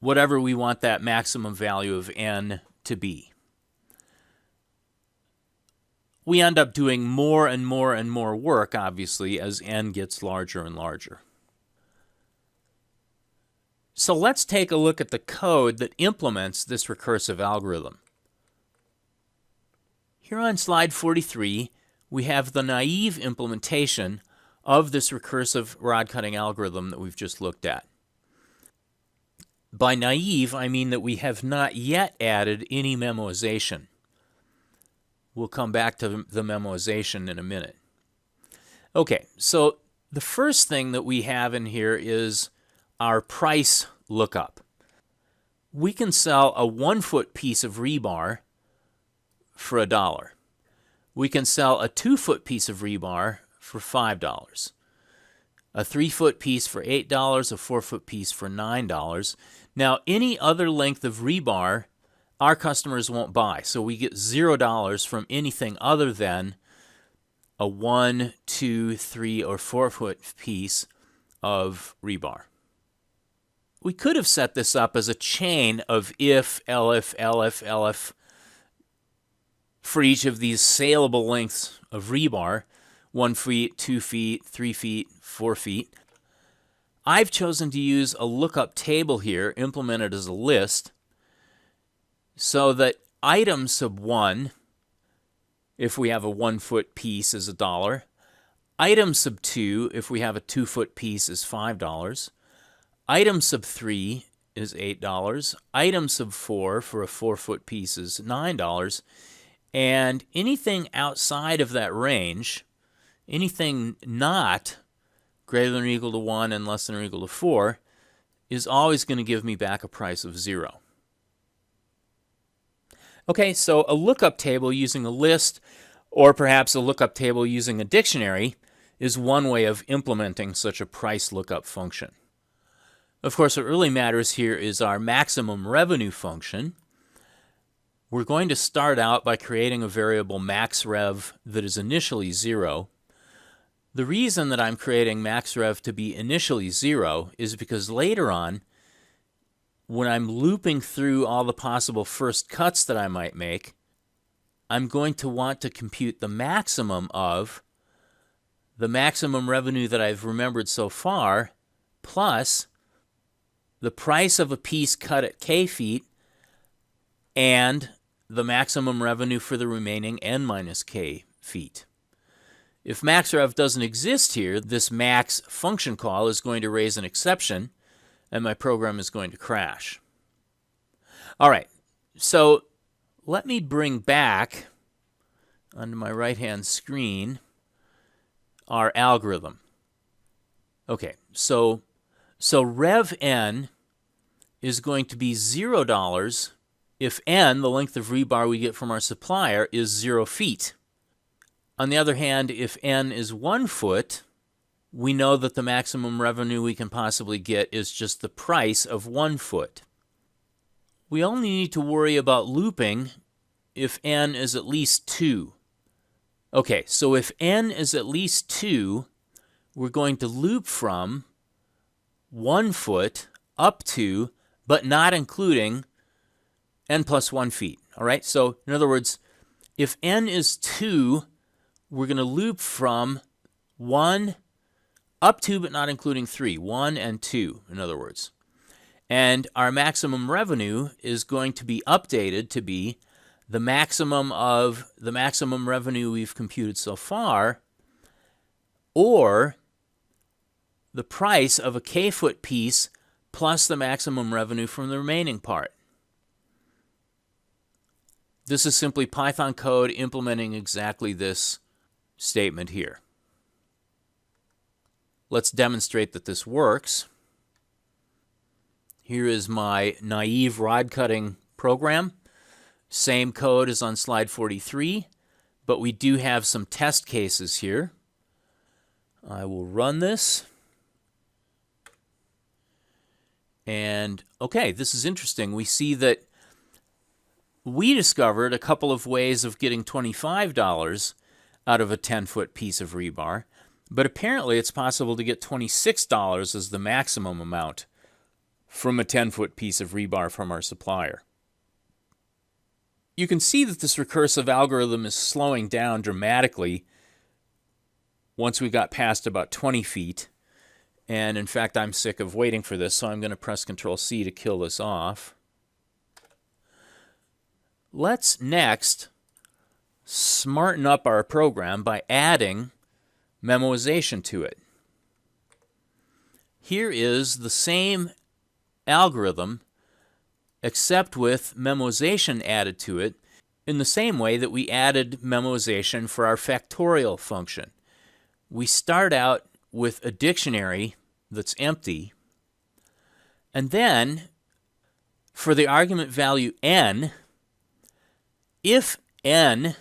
whatever we want that maximum value of N to be. We end up doing more and more and more work, obviously, as N gets larger and larger. So let's take a look at the code that implements this recursive algorithm. Here on slide 43, we have the naive implementation of this recursive rod cutting algorithm that we've just looked at. By naive, I mean that we have not yet added any memoization. We'll come back to the memoization in a minute. Okay, so the first thing that we have in here is our price lookup. We can sell a 1-foot piece of rebar for $1. We can sell a 2-foot piece of rebar for $5. A 3-foot piece for $8, a 4-foot piece for $9. Now, any other length of rebar our customers won't buy, so we get $0 from anything other than a 1, 2, 3, or 4-foot piece of rebar. We could have set this up as a chain of if, elif, elif, elif for each of these saleable lengths of rebar, 1 feet, 2 feet, 3 feet, 4 feet. I've chosen to use a lookup table here, implemented as a list, so that item sub 1, if we have a 1-foot piece, is $1. Item sub 2, if we have a 2-foot piece, is $5. Item sub 3 is $8. Item sub 4 for a 4-foot piece is $9. And anything outside of that range, anything not greater than or equal to 1 and less than or equal to 4, is always going to give me back a price of 0. Okay, so a lookup table using a list, or perhaps a lookup table using a dictionary, is one way of implementing such a price lookup function. Of course, what really matters here is our maximum revenue function. We're going to start out by creating a variable maxRev that is initially 0. The reason that I'm creating maxRev to be initially 0 is because later on, when I'm looping through all the possible first cuts that I might make, I'm going to want to compute the maximum of the maximum revenue that I've remembered so far, plus the price of a piece cut at K feet, and the maximum revenue for the remaining N minus K feet. If maxRev doesn't exist here, this max function call is going to raise an exception, and my program is going to crash. All right, So let me bring back onto my right-hand screen our algorithm. Okay, so rev n is going to be $0 if n, the length of rebar we get from our supplier, is 0 feet. On the other hand, if n is 1 foot, we know that the maximum revenue we can possibly get is just the price of 1 foot. We only need to worry about looping if n is at least 2. Okay, so if n is at least 2, we're going to loop from 1 foot up to, but not including, n plus 1 feet. All right, so in other words, if n is 2, we're going to loop from 1 up to, but not including 3, 1 and 2, in other words. And our maximum revenue is going to be updated to be the maximum revenue we've computed so far, or the price of a k-foot piece plus the maximum revenue from the remaining part. This is simply Python code implementing exactly this statement here. Let's demonstrate that this works. Here is my naive rod cutting program. Same code as on slide 43, but we do have some test cases here. I will run this. And okay, this is interesting. We see that we discovered a couple of ways of getting $25 out of a 10-foot piece of rebar, but apparently it's possible to get $26 as the maximum amount from a 10-foot piece of rebar from our supplier. You can see that this recursive algorithm is slowing down dramatically once we got past about 20 feet. And in fact, I'm sick of waiting for this, so I'm going to press Control-C to kill this off. Let's next smarten up our program by adding memoization to it. Here is the same algorithm, except with memoization added to it in the same way that we added memoization for our factorial function. We start out with a dictionary that's empty, and then for the argument value n, if n,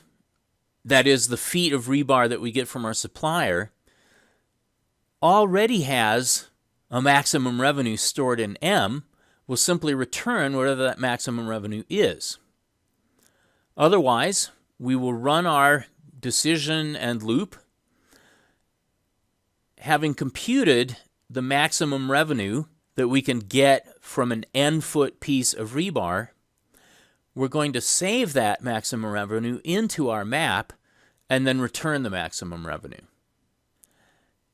that is the feet of rebar that we get from our supplier, already has a maximum revenue stored in m, we'll simply return whatever that maximum revenue is. Otherwise, we will run our decision and loop. Having computed the maximum revenue that we can get from an n-foot piece of rebar, we're going to save that maximum revenue into our map and then return the maximum revenue.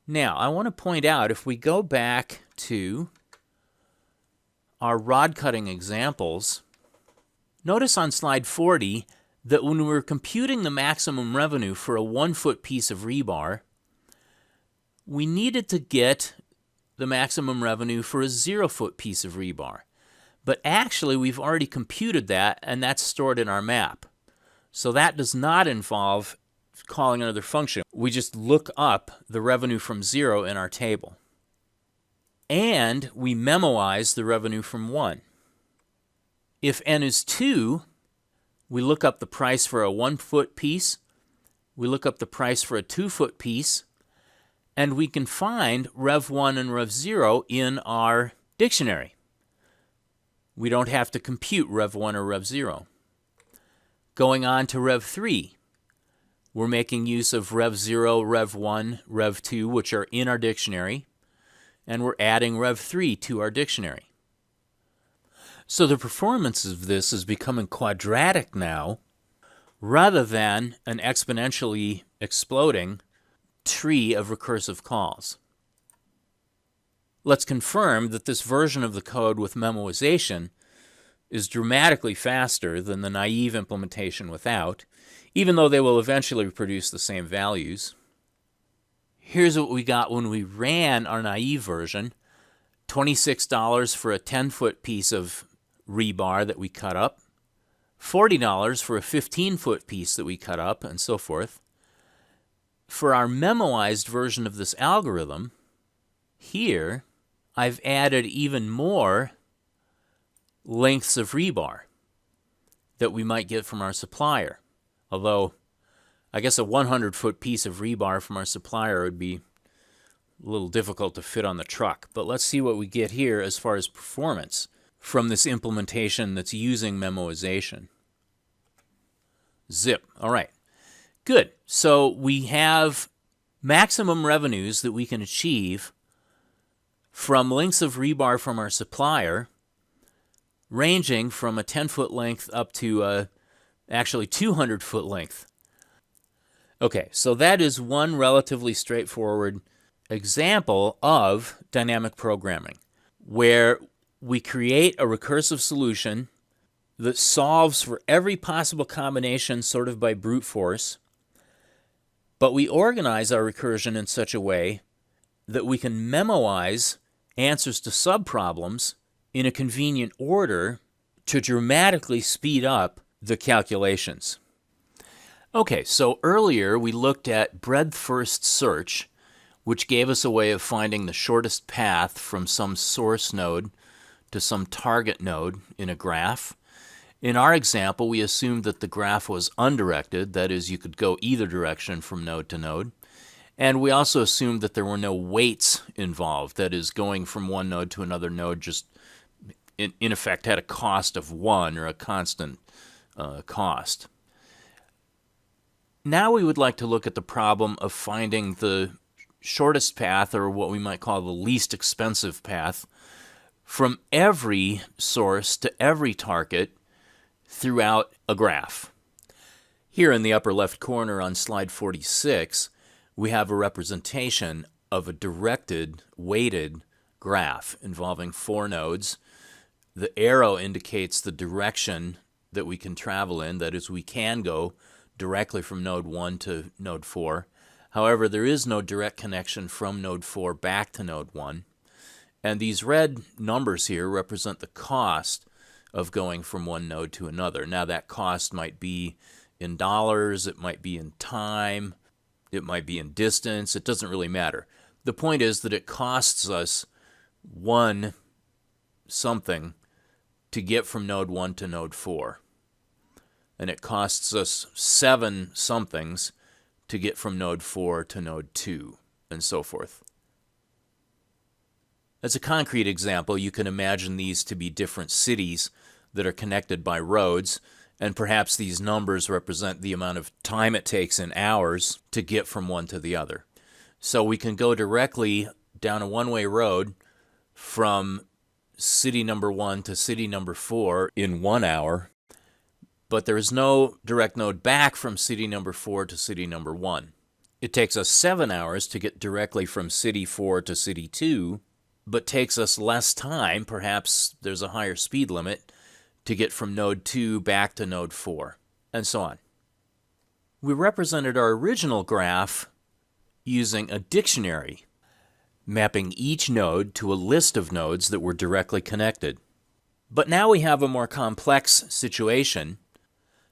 Now, I want to point out, if we go back to our rod cutting examples, notice on slide 40 that when we were computing the maximum revenue for a 1-foot piece of rebar, we needed to get the maximum revenue for a 0-foot piece of rebar. But actually, we've already computed that, and that's stored in our map. So that does not involve calling another function. We just look up the revenue from 0 in our table. And we memoize the revenue from 1. If n is 2, we look up the price for a 1-foot piece, we look up the price for a 2-foot piece, and we can find Rev 1 and Rev 0 in our dictionary. We don't have to compute Rev 1 or Rev 0. Going on to Rev 3, we're making use of Rev 0, Rev 1, Rev 2, which are in our dictionary, and we're adding Rev 3 to our dictionary. So the performance of this is becoming quadratic now, rather than an exponentially exploding tree of recursive calls. Let's confirm that this version of the code with memoization is dramatically faster than the naive implementation without, even though they will eventually produce the same values. Here's what we got when we ran our naive version. $26 for a 10-foot piece of rebar that we cut up. $40 for a 15-foot piece that we cut up, and so forth. For our memoized version of this algorithm, here I've added even more lengths of rebar that we might get from our supplier. Although, I guess a 100-foot piece of rebar from our supplier would be a little difficult to fit on the truck. But let's see what we get here as far as performance from this implementation that's using memoization. Zip. All right. Good. So we have maximum revenues that we can achieve from lengths of rebar from our supplier, ranging from a 10-foot length up to actually 200-foot length. Okay, so that is one relatively straightforward example of dynamic programming, where we create a recursive solution that solves for every possible combination sort of by brute force, but we organize our recursion in such a way that we can memoize answers to subproblems in a convenient order to dramatically speed up the calculations. Okay, so earlier we looked at breadth-first search, which gave us a way of finding the shortest path from some source node to some target node in a graph. In our example, we assumed that the graph was undirected, that is, you could go either direction from node to node. And we also assumed that there were no weights involved, that is, going from one node to another node just, in effect, had a cost of 1 or a constant cost. Now we would like to look at the problem of finding the shortest path, or what we might call the least expensive path, from every source to every target throughout a graph. Here in the upper left corner on slide 46, we have a representation of a directed, weighted graph involving 4 nodes. The arrow indicates the direction that we can travel in, that is, we can go directly from node 1 to node 4. However, there is no direct connection from node 4 back to node 1. And these red numbers here represent the cost of going from one node to another. Now, that cost might be in dollars, it might be in time, it might be in distance, it doesn't really matter. The point is that it costs us 1 something to get from node 1 to node 4. And it costs us 7 somethings to get from node 4 to node 2, and so forth. As a concrete example, you can imagine these to be different cities that are connected by roads, and perhaps these numbers represent the amount of time it takes in hours to get from one to the other. So we can go directly down a one-way road from city number 1 to city number 4 in 1 hour, but there is no direct node back from city number 4 to city number 1. It takes us 7 hours to get directly from city 4 to city 2, but takes us less time, perhaps there's a higher speed limit, to get from node 2 back to node 4, and so on. We represented our original graph using a dictionary, mapping each node to a list of nodes that were directly connected. But now we have a more complex situation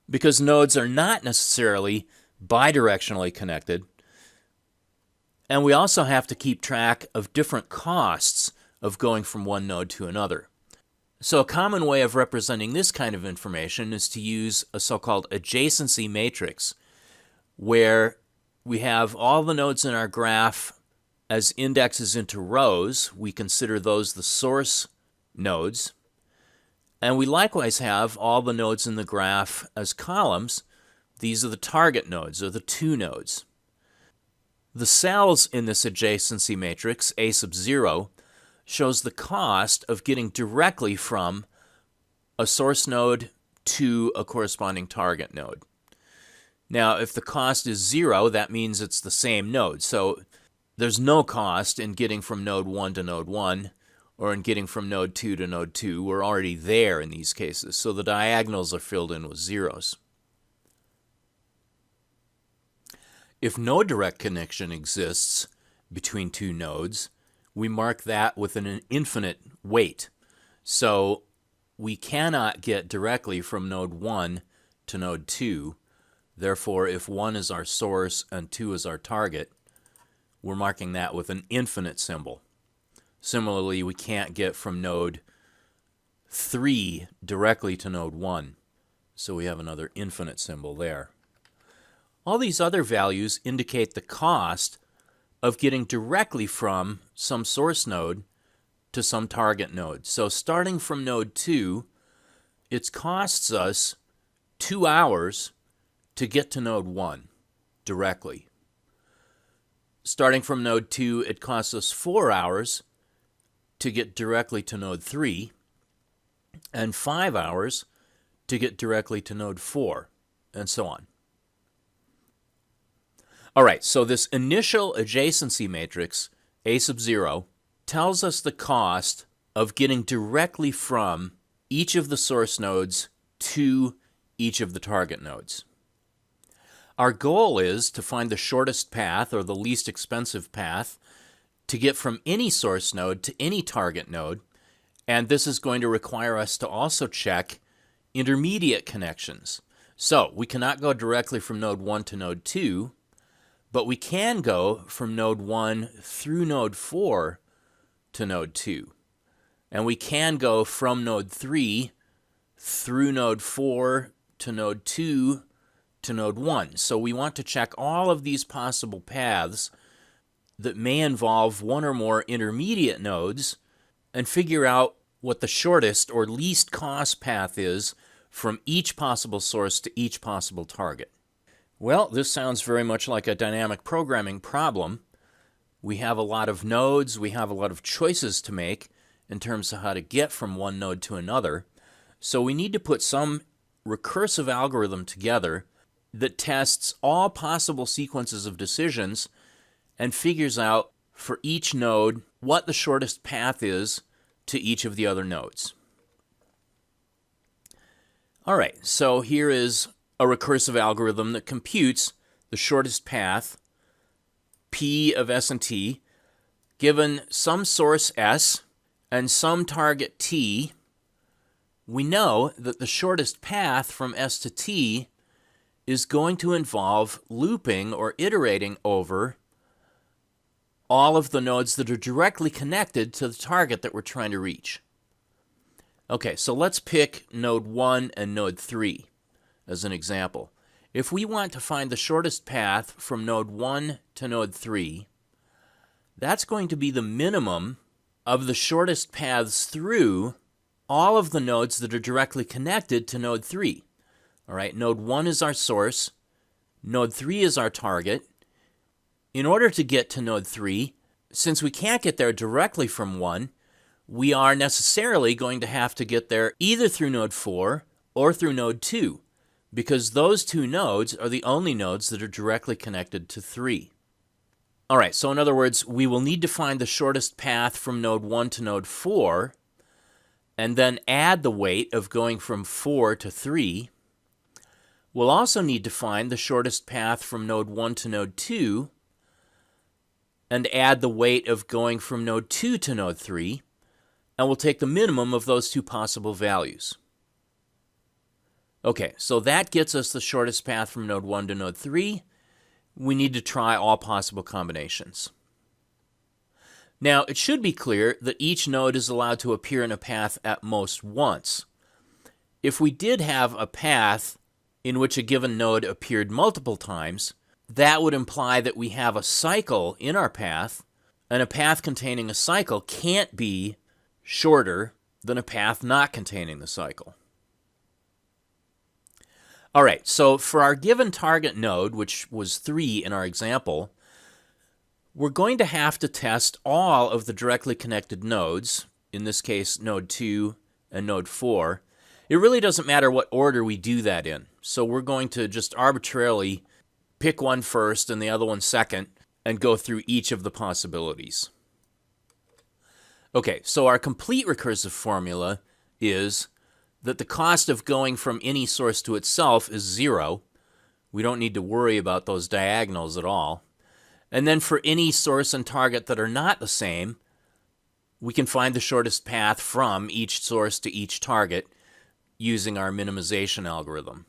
because nodes are not necessarily bidirectionally connected, and we also have to keep track of different costs of going from one node to another. So a common way of representing this kind of information is to use a so-called adjacency matrix, where we have all the nodes in our graph as indexes into rows. We consider those the source nodes. And we likewise have all the nodes in the graph as columns. These are the target nodes, or the 2 nodes. The cells in this adjacency matrix, A sub 0, shows the cost of getting directly from a source node to a corresponding target node. Now, if the cost is 0, that means it's the same node. So there's no cost in getting from node 1 to node 1, or in getting from node 2 to node 2. We're already there in these cases, so the diagonals are filled in with zeros. If no direct connection exists between 2 nodes, we mark that with an infinite weight. So we cannot get directly from node 1 to node 2. Therefore, if 1 is our source and 2 is our target, we're marking that with an infinite symbol. Similarly, we can't get from node 3 directly to node 1, so we have another infinite symbol there. All these other values indicate the cost of getting directly from some source node to some target node. So starting from node 2, it costs us 2 hours to get to node 1 directly. Starting from node 2, it costs us 4 hours to get directly to node 3, and 5 hours to get directly to node 4, and so on. All right, so this initial adjacency matrix, A sub 0, tells us the cost of getting directly from each of the source nodes to each of the target nodes. Our goal is to find the shortest path, or the least expensive path, to get from any source node to any target node, and this is going to require us to also check intermediate connections. So we cannot go directly from node 1 to node 2, but we can go from node 1 through node 4 to node 2. And we can go from node 3 through node 4 to node 2 to node 1. So we want to check all of these possible paths that may involve one or more intermediate nodes and figure out what the shortest or least cost path is from each possible source to each possible target. Well, this sounds very much like a dynamic programming problem. We have a lot of nodes, we have a lot of choices to make in terms of how to get from one node to another. So we need to put some recursive algorithm together that tests all possible sequences of decisions and figures out for each node what the shortest path is to each of the other nodes. All right, so here is a recursive algorithm that computes the shortest path, P of S and T, given some source S and some target T. We know that the shortest path from S to T is going to involve looping or iterating over all of the nodes that are directly connected to the target that we're trying to reach. Okay, so let's pick node 1 and node 3 as an example. If we want to find the shortest path from node 1 to node 3, that's going to be the minimum of the shortest paths through all of the nodes that are directly connected to node 3. All right, node 1 is our source, node 3 is our target. In order to get to node 3, since we can't get there directly from 1, we are necessarily going to have to get there either through node 4 or through node 2, because those two nodes are the only nodes that are directly connected to 3. All right, so in other words, we will need to find the shortest path from node 1 to node 4, and then add the weight of going from 4 to 3. We'll also need to find the shortest path from node 1 to node 2, and add the weight of going from node 2 to node 3, and we'll take the minimum of those two possible values. Okay, so that gets us the shortest path from node 1 to node 3. We need to try all possible combinations. Now, it should be clear that each node is allowed to appear in a path at most once. If we did have a path in which a given node appeared multiple times, that would imply that we have a cycle in our path, and a path containing a cycle can't be shorter than a path not containing the cycle. All right, so for our given target node, which was 3 in our example, we're going to have to test all of the directly connected nodes, in this case node 2 and node 4. It really doesn't matter what order we do that in. So we're going to just arbitrarily pick one first and the other one second and go through each of the possibilities. Okay, so our complete recursive formula is that the cost of going from any source to itself is 0. We don't need to worry about those diagonals at all. And then for any source and target that are not the same, we can find the shortest path from each source to each target using our minimization algorithm.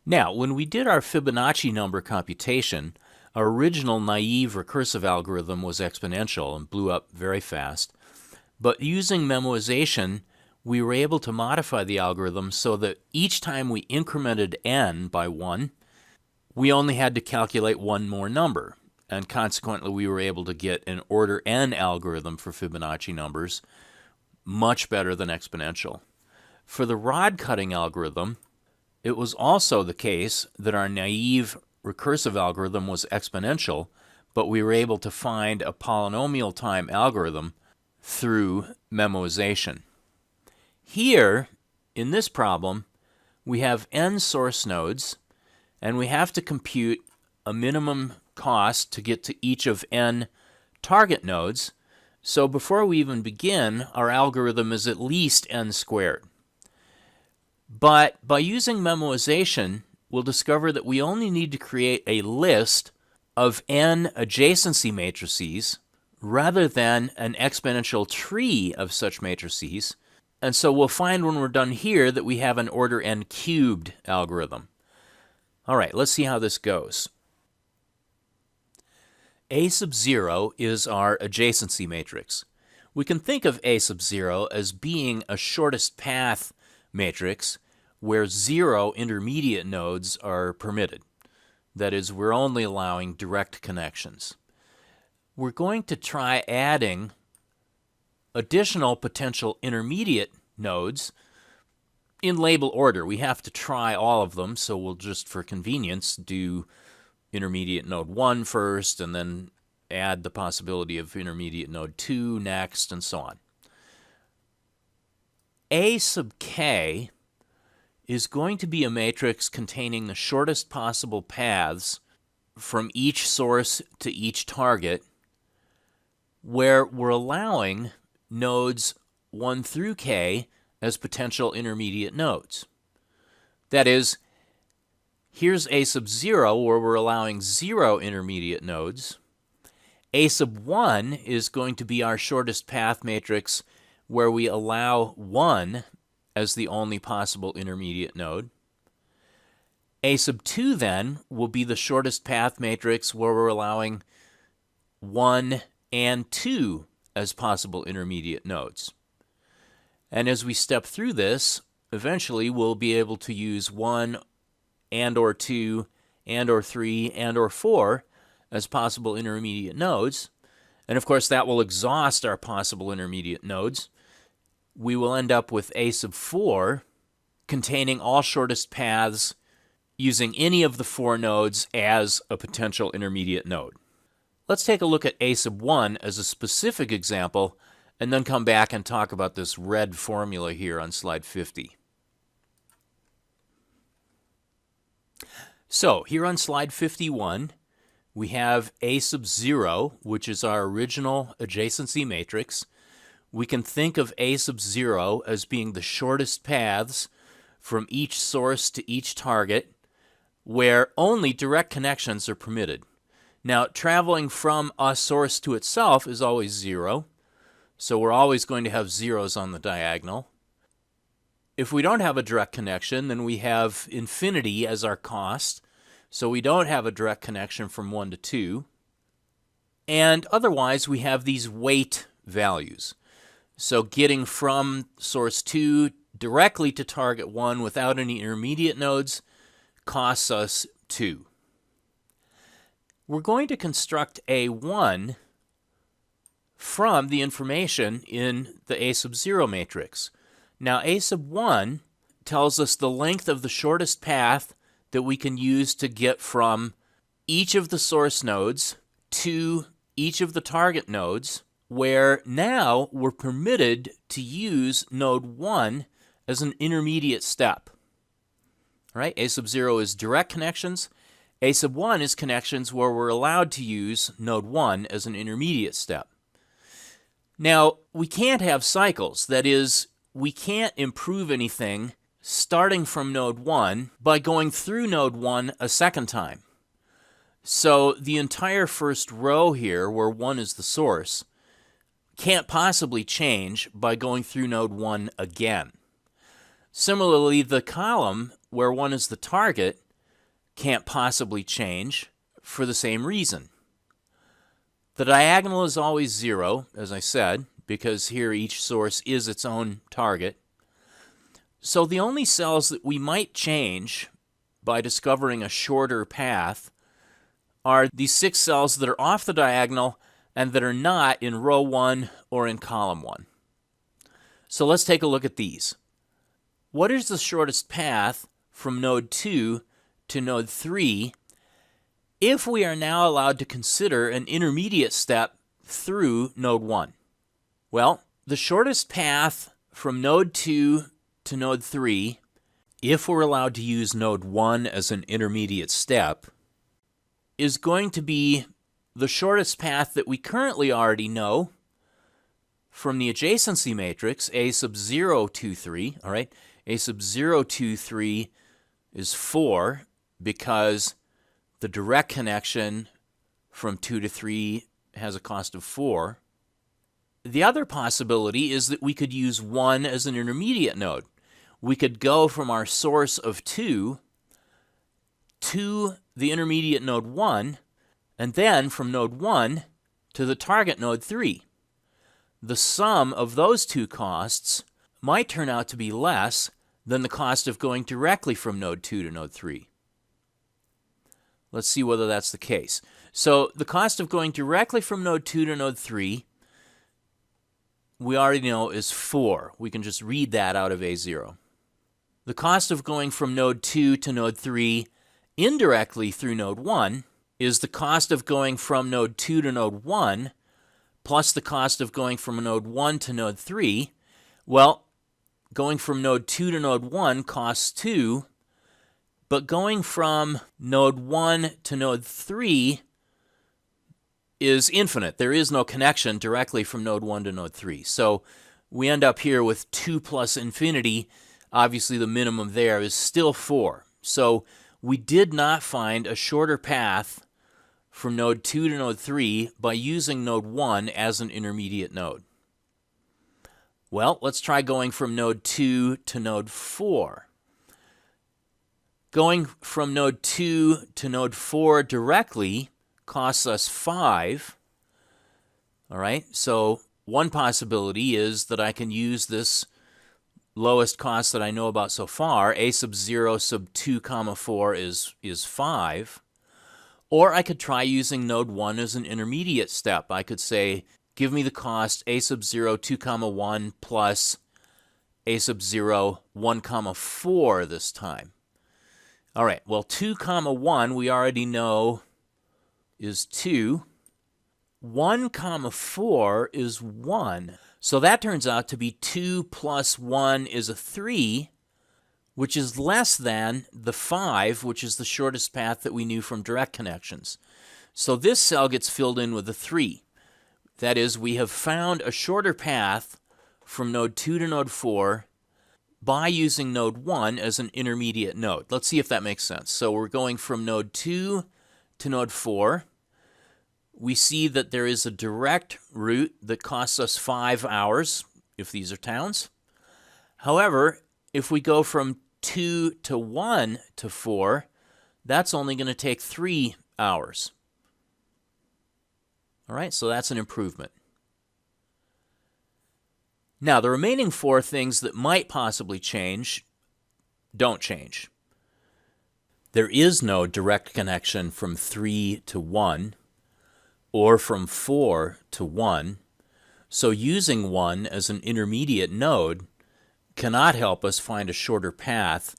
Now, when we did our Fibonacci number computation, our original naive recursive algorithm was exponential and blew up very fast. But using memoization, we were able to modify the algorithm so that each time we incremented n by 1, we only had to calculate one more number. And consequently, we were able to get an order n algorithm for Fibonacci numbers much better than exponential. For the rod cutting algorithm, it was also the case that our naive recursive algorithm was exponential, but we were able to find a polynomial time algorithm through memoization. Here, in this problem, we have n source nodes, and we have to compute a minimum cost to get to each of n target nodes. So before we even begin, our algorithm is at least n squared. But by using memoization, we'll discover that we only need to create a list of n adjacency matrices rather than an exponential tree of such matrices. And so we'll find when we're done here that we have an order n cubed algorithm. All right, let's see how this goes. A sub 0 is our adjacency matrix. We can think of A sub 0 as being a shortest path matrix where 0 intermediate nodes are permitted. That is, we're only allowing direct connections. We're going to try adding additional potential intermediate nodes in label order. We have to try all of them, so we'll just, for convenience, do intermediate node 1 first, and then add the possibility of intermediate node 2 next, and so on. A sub k is going to be a matrix containing the shortest possible paths from each source to each target, where we're allowing nodes 1 through k as potential intermediate nodes. That is, here's A sub 0 where we're allowing 0 intermediate nodes. A sub 1 is going to be our shortest path matrix where we allow 1 as the only possible intermediate node. A sub 2 then will be the shortest path matrix where we're allowing 1 and 2 as possible intermediate nodes. And as we step through this, eventually we'll be able to use 1 and or 2 and or 3 and or 4 as possible intermediate nodes. And of course that will exhaust our possible intermediate nodes. We will end up with A sub 4 containing all shortest paths using any of the 4 nodes as a potential intermediate node. Let's take a look at A sub 1 as a specific example and then come back and talk about this red formula here on slide 50. So here on slide 51, we have A sub 0, which is our original adjacency matrix. We can think of A sub 0 as being the shortest paths from each source to each target where only direct connections are permitted. Now, traveling from a source to itself is always 0, so we're always going to have zeros on the diagonal. If we don't have a direct connection, then we have infinity as our cost, so we don't have a direct connection from 1 to 2. And otherwise, we have these weight values. So getting from source 2 directly to target 1 without any intermediate nodes costs us 2. We're going to construct A1 from the information in the A sub 0 matrix. Now, A sub 1 tells us the length of the shortest path that we can use to get from each of the source nodes to each of the target nodes, where now we're permitted to use node 1 as an intermediate step. All right, A sub 0 is direct connections. A sub 1 is connections where we're allowed to use node 1 as an intermediate step. Now, we can't have cycles. That is, we can't improve anything starting from node 1 by going through node 1 a second time. So the entire first row here, where 1 is the source, can't possibly change by going through node 1 again. Similarly, the column where 1 is the target can't possibly change for the same reason. The diagonal is always 0, as I said, because here each source is its own target. So the only cells that we might change by discovering a shorter path are these 6 cells that are off the diagonal and that are not in row 1 or in column 1. So let's take a look at these. What is the shortest path from node 2 to node 3 if we are now allowed to consider an intermediate step through node 1? Well, the shortest path from node 2 to node 3, if we're allowed to use node 1 as an intermediate step, is going to be the shortest path that we currently already know from the adjacency matrix, A sub 0, 2, 3, all right? A sub 0, 2, 3 is 4 because the direct connection from 2 to 3 has a cost of 4. The other possibility is that we could use 1 as an intermediate node. We could go from our source of 2 to the intermediate node 1, and then from node 1 to the target node 3. The sum of those two costs might turn out to be less than the cost of going directly from node 2 to node 3. Let's see whether that's the case. So the cost of going directly from node 2 to node 3, we already know is 4. We can just read that out of A0. The cost of going from node 2 to node 3 indirectly through node 1 is the cost of going from node 2 to node 1 plus the cost of going from node 1 to node 3. Well, going from node 2 to node 1 costs 2, but going from node 1 to node 3 is infinite. There is no connection directly from node 1 to node 3. So we end up here with 2 plus infinity. Obviously, the minimum there is still 4. So we did not find a shorter path from node 2 to node 3 by using node 1 as an intermediate node. Well, let's try going from node 2 to node 4. Going from node 2 to node 4 directly costs us 5. All right, so one possibility is that I can use this lowest cost that I know about so far, A sub 0 sub 2 comma 4 is 5. Or I could try using node 1 as an intermediate step. I could say, give me the cost A sub 0 2 comma 1 plus A sub 0 1 comma 4 this time. All right, well 2 comma 1 we already know is 2. 1 comma 4 is 1. So that turns out to be 2 plus 1 is a 3, which is less than the 5, which is the shortest path that we knew from direct connections. So this cell gets filled in with a 3. That is, we have found a shorter path from node 2 to node 4 by using node 1 as an intermediate node. Let's see if that makes sense. So we're going from node 2 to node 4. We see that there is a direct route that costs us 5 hours, if these are towns. However, if we go from 2 to 1 to 4, that's only going to take 3 hours. All right, so that's an improvement. Now, the remaining 4 things that might possibly change don't change. There is no direct connection from 3 to 1 or from 4 to 1, so using 1 as an intermediate node cannot help us find a shorter path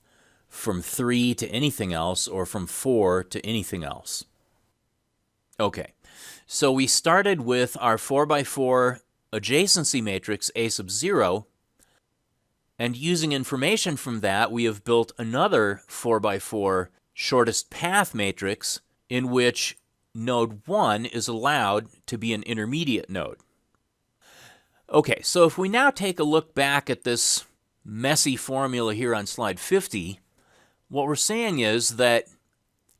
from 3 to anything else or from 4 to anything else. Okay, so we started with our 4x4 adjacency matrix A sub 0, and using information from that, we have built another 4x4 shortest path matrix in which node 1 is allowed to be an intermediate node. Okay, so if we now take a look back at this messy formula here on slide 50, what we're saying is that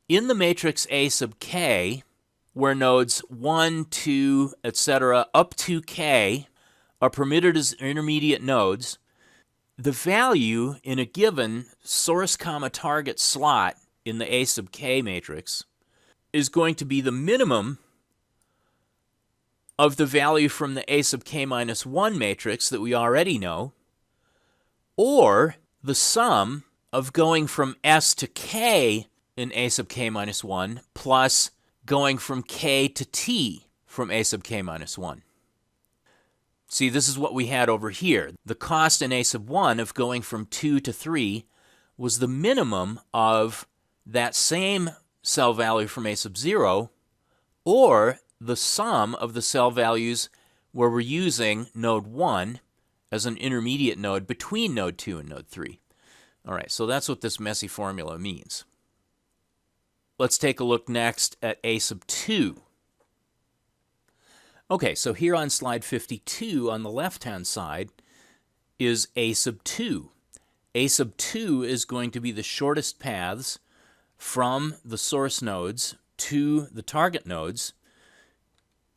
In the matrix A sub k, where nodes 1, 2, etc., up to k are permitted as intermediate nodes, the value in a given source comma target slot in the A sub k matrix is going to be the minimum of the value from the A sub k minus 1 matrix that we already know, or the sum of going from S to K in A sub k minus 1 plus going from K to T from A sub k minus 1. See, this is what we had over here. The cost in A sub 1 of going from 2 to 3 was the minimum of that same cell value from A sub 0, or the sum of the cell values where we're using node 1 as an intermediate node between node 2 and node 3. All right, so that's what this messy formula means. Let's take a look next at A sub 2. Okay, so here on slide 52 on the left-hand side is A sub 2. A sub 2 is going to be the shortest paths from the source nodes to the target nodes,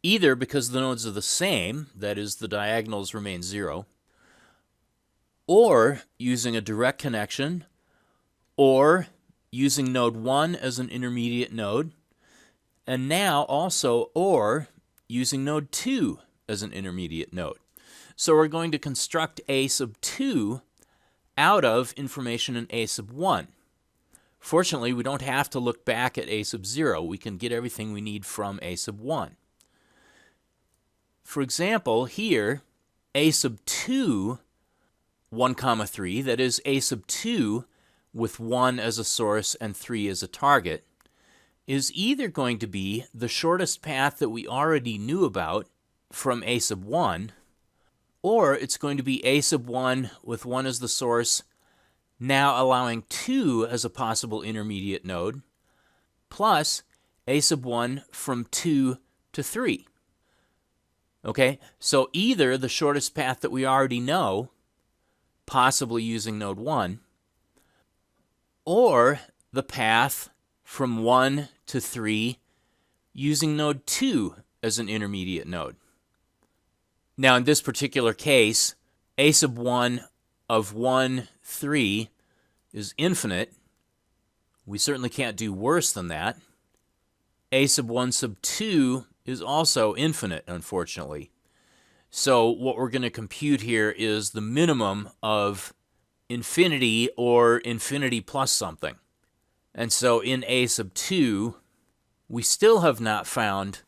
either because the nodes are the same, that is, the diagonals remain 0, or using a direct connection, or using node 1 as an intermediate node, and now also or using node 2 as an intermediate node. So we're going to construct A sub 2 out of information in A sub 1. Fortunately, we don't have to look back at A sub 0. We can get everything we need from A sub 1. For example, here, A sub 2, 1 comma 3, that is A sub 2 with 1 as a source and 3 as a target, is either going to be the shortest path that we already knew about from A sub 1, or it's going to be A sub 1 with 1 as the source, now allowing 2 as a possible intermediate node, plus A sub 1 from 2 to 3. Okay, so either the shortest path that we already know, possibly using node 1, or the path from 1 to 3 using node 2 as an intermediate node. Now in this particular case, A sub 1 of 1, 3 is infinite. We certainly can't do worse than that. A sub 1 sub 2 is also infinite, unfortunately. So what we're going to compute here is the minimum of infinity or infinity plus something. And so in A sub 2, we still have not found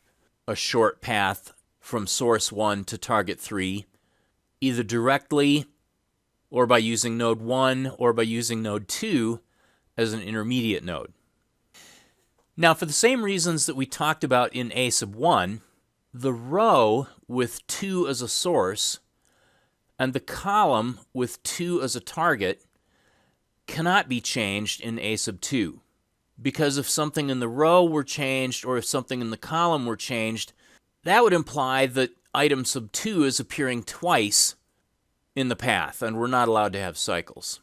a short path from source 1 to target 3, either directly or by using node 1 or by using node 2 as an intermediate node. Now, for the same reasons that we talked about in A sub 1, the row with 2 as a source and the column with 2 as a target cannot be changed in A sub 2. Because if something in the row were changed or if something in the column were changed, that would imply that item sub 2 is appearing twice in the path, and we're not allowed to have cycles.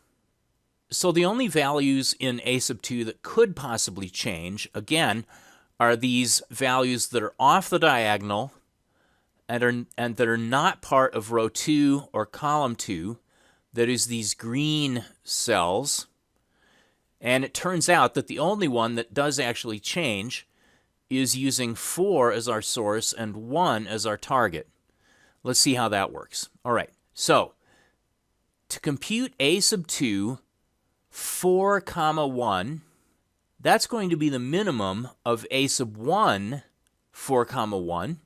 So the only values in A sub 2 that could possibly change, again, are these values that are off the diagonal and that are not part of row 2 or column 2, that is these green cells. And it turns out that the only one that does actually change is using 4 as our source and 1 as our target. Let's see how that works. All right, so to compute A sub 2, 4 comma 1, that's going to be the minimum of A sub 1, 4 comma 1.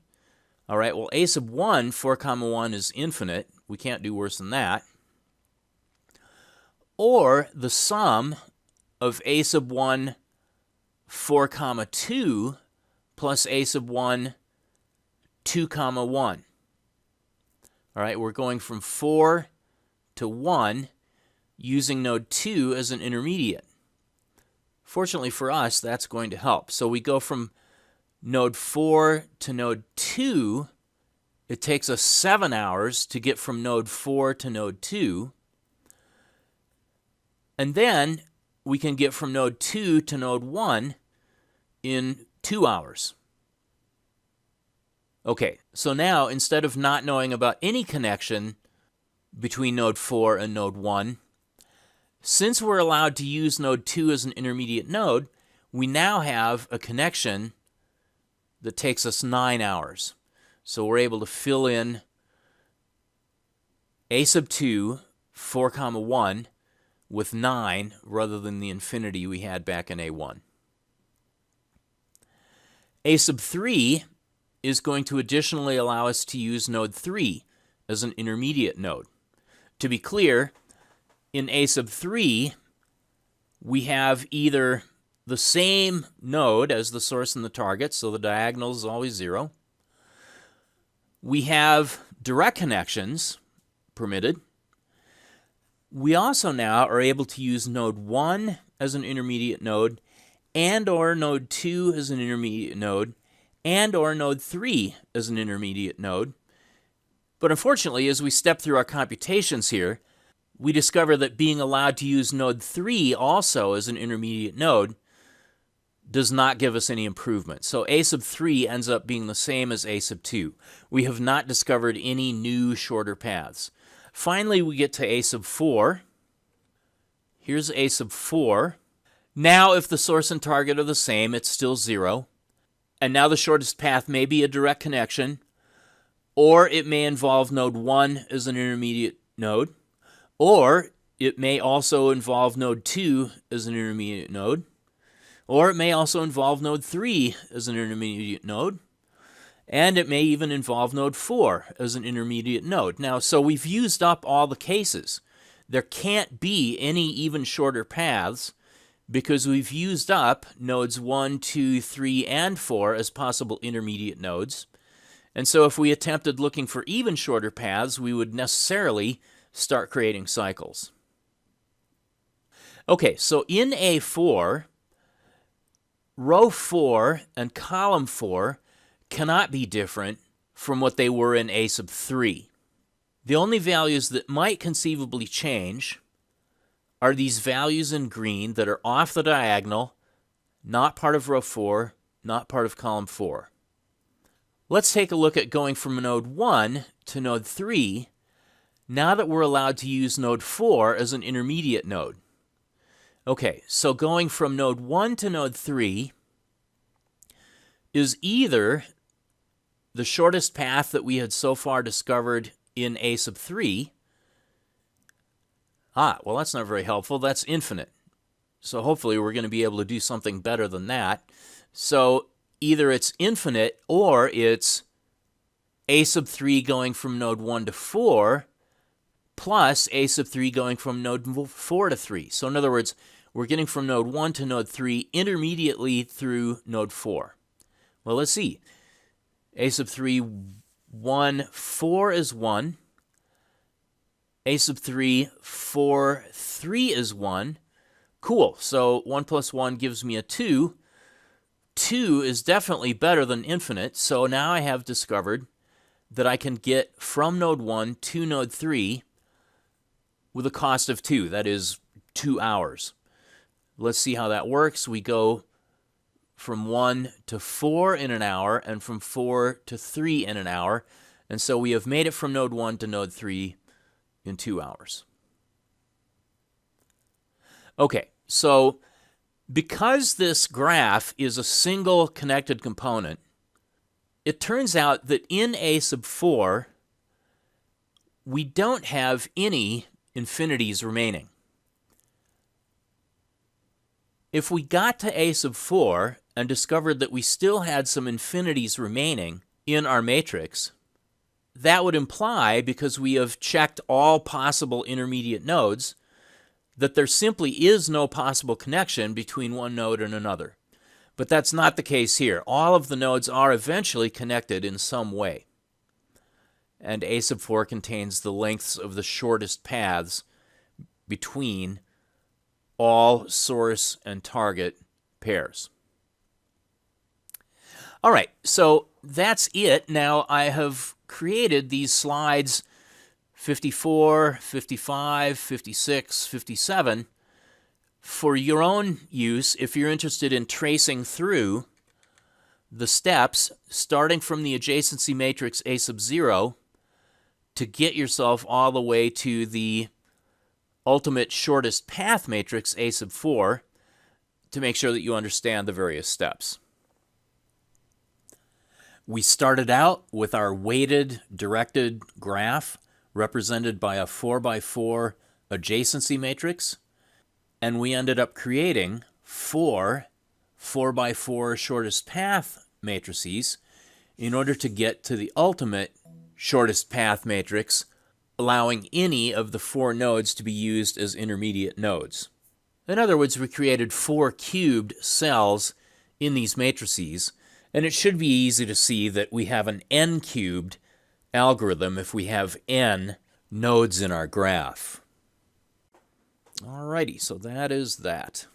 All right, well, A sub 1, 4 comma 1 is infinite. We can't do worse than that. Or the sum of A sub 1, 4 comma 2 plus A sub 1, 2 comma 1. All right, we're going from 4 to 1 using node 2 as an intermediate. Fortunately for us, that's going to help. So we go from node 4 to node 2. It takes us 7 hours to get from node 4 to node 2. And then we can get from node 2 to node 1 in 2 hours. Okay, so now instead of not knowing about any connection between node 4 and node 1, since we're allowed to use node 2 as an intermediate node, we now have a connection that takes us 9 hours. So we're able to fill in a sub 2, 4, 1 with 9 rather than the infinity we had back in A1. A sub 3 is going to additionally allow us to use node 3 as an intermediate node. To be clear, in A sub 3, we have either the same node as the source and the target, so the diagonal is always 0. We have direct connections permitted. We also now are able to use node 1 as an intermediate node, and or node 2 as an intermediate node, and or node 3 as an intermediate node. But unfortunately, as we step through our computations here, we discover that being allowed to use node 3 also as an intermediate node does not give us any improvement. So A sub 3 ends up being the same as A sub 2. We have not discovered any new shorter paths. Finally, we get to A sub 4. Here's A sub 4. Now, if the source and target are the same, it's still 0. And now the shortest path may be a direct connection, or it may involve node 1 as an intermediate node, or it may also involve node 2 as an intermediate node, or it may also involve node 3 as an intermediate node, and it may even involve node 4 as an intermediate node. Now, so we've used up all the cases. There can't be any even shorter paths because we've used up nodes 1, 2, 3, and 4 as possible intermediate nodes. And so if we attempted looking for even shorter paths, we would necessarily start creating cycles. Okay, so in A4, row 4 and column 4 cannot be different from what they were in A sub 3. The only values that might conceivably change are these values in green that are off the diagonal, not part of row 4, not part of column 4. Let's take a look at going from node 1 to node 3 now that we're allowed to use node 4 as an intermediate node. Okay, so going from node 1 to node 3 is either the shortest path that we had so far discovered in A sub 3. Well, that's not very helpful. That's infinite. So hopefully we're going to be able to do something better than that. So either it's infinite or it's A sub 3 going from node 1 to 4 plus A sub 3 going from node 4 to 3. So in other words, we're getting from node 1 to node 3 intermediately through node 4. Well, let's see. A sub 3, 1, 4 is 1. A sub 3, 4, 3 is 1. Cool. So 1 plus 1 gives me a 2. 2 is definitely better than infinite. So now I have discovered that I can get from node 1 to node 3 with a cost of 2. That is 2 hours. Let's see how that works. We go from 1 to 4 in an hour and from 4 to 3 in an hour. And so we have made it from node 1 to node 3 in 2 hours. Okay, so because this graph is a single connected component, it turns out that in A sub 4, we don't have any infinities remaining. If we got to A sub 4 and discovered that we still had some infinities remaining in our matrix, that would imply, because we have checked all possible intermediate nodes, that there simply is no possible connection between one node and another. But that's not the case here. All of the nodes are eventually connected in some way. And A sub 4 contains the lengths of the shortest paths between all source and target pairs. All right, so that's it. Now I have created these slides 54, 55, 56, 57 for your own use if you're interested in tracing through the steps, starting from the adjacency matrix A sub 0, to get yourself all the way to the ultimate shortest path matrix A sub 4, to make sure that you understand the various steps. We started out with our weighted directed graph represented by a 4x4 adjacency matrix, and we ended up creating 4x4 shortest path matrices in order to get to the ultimate shortest path matrix, allowing any of the 4 nodes to be used as intermediate nodes. In other words, we created 4 cubed cells in these matrices, and it should be easy to see that we have an n cubed algorithm if we have n nodes in our graph. Alrighty, so that is that.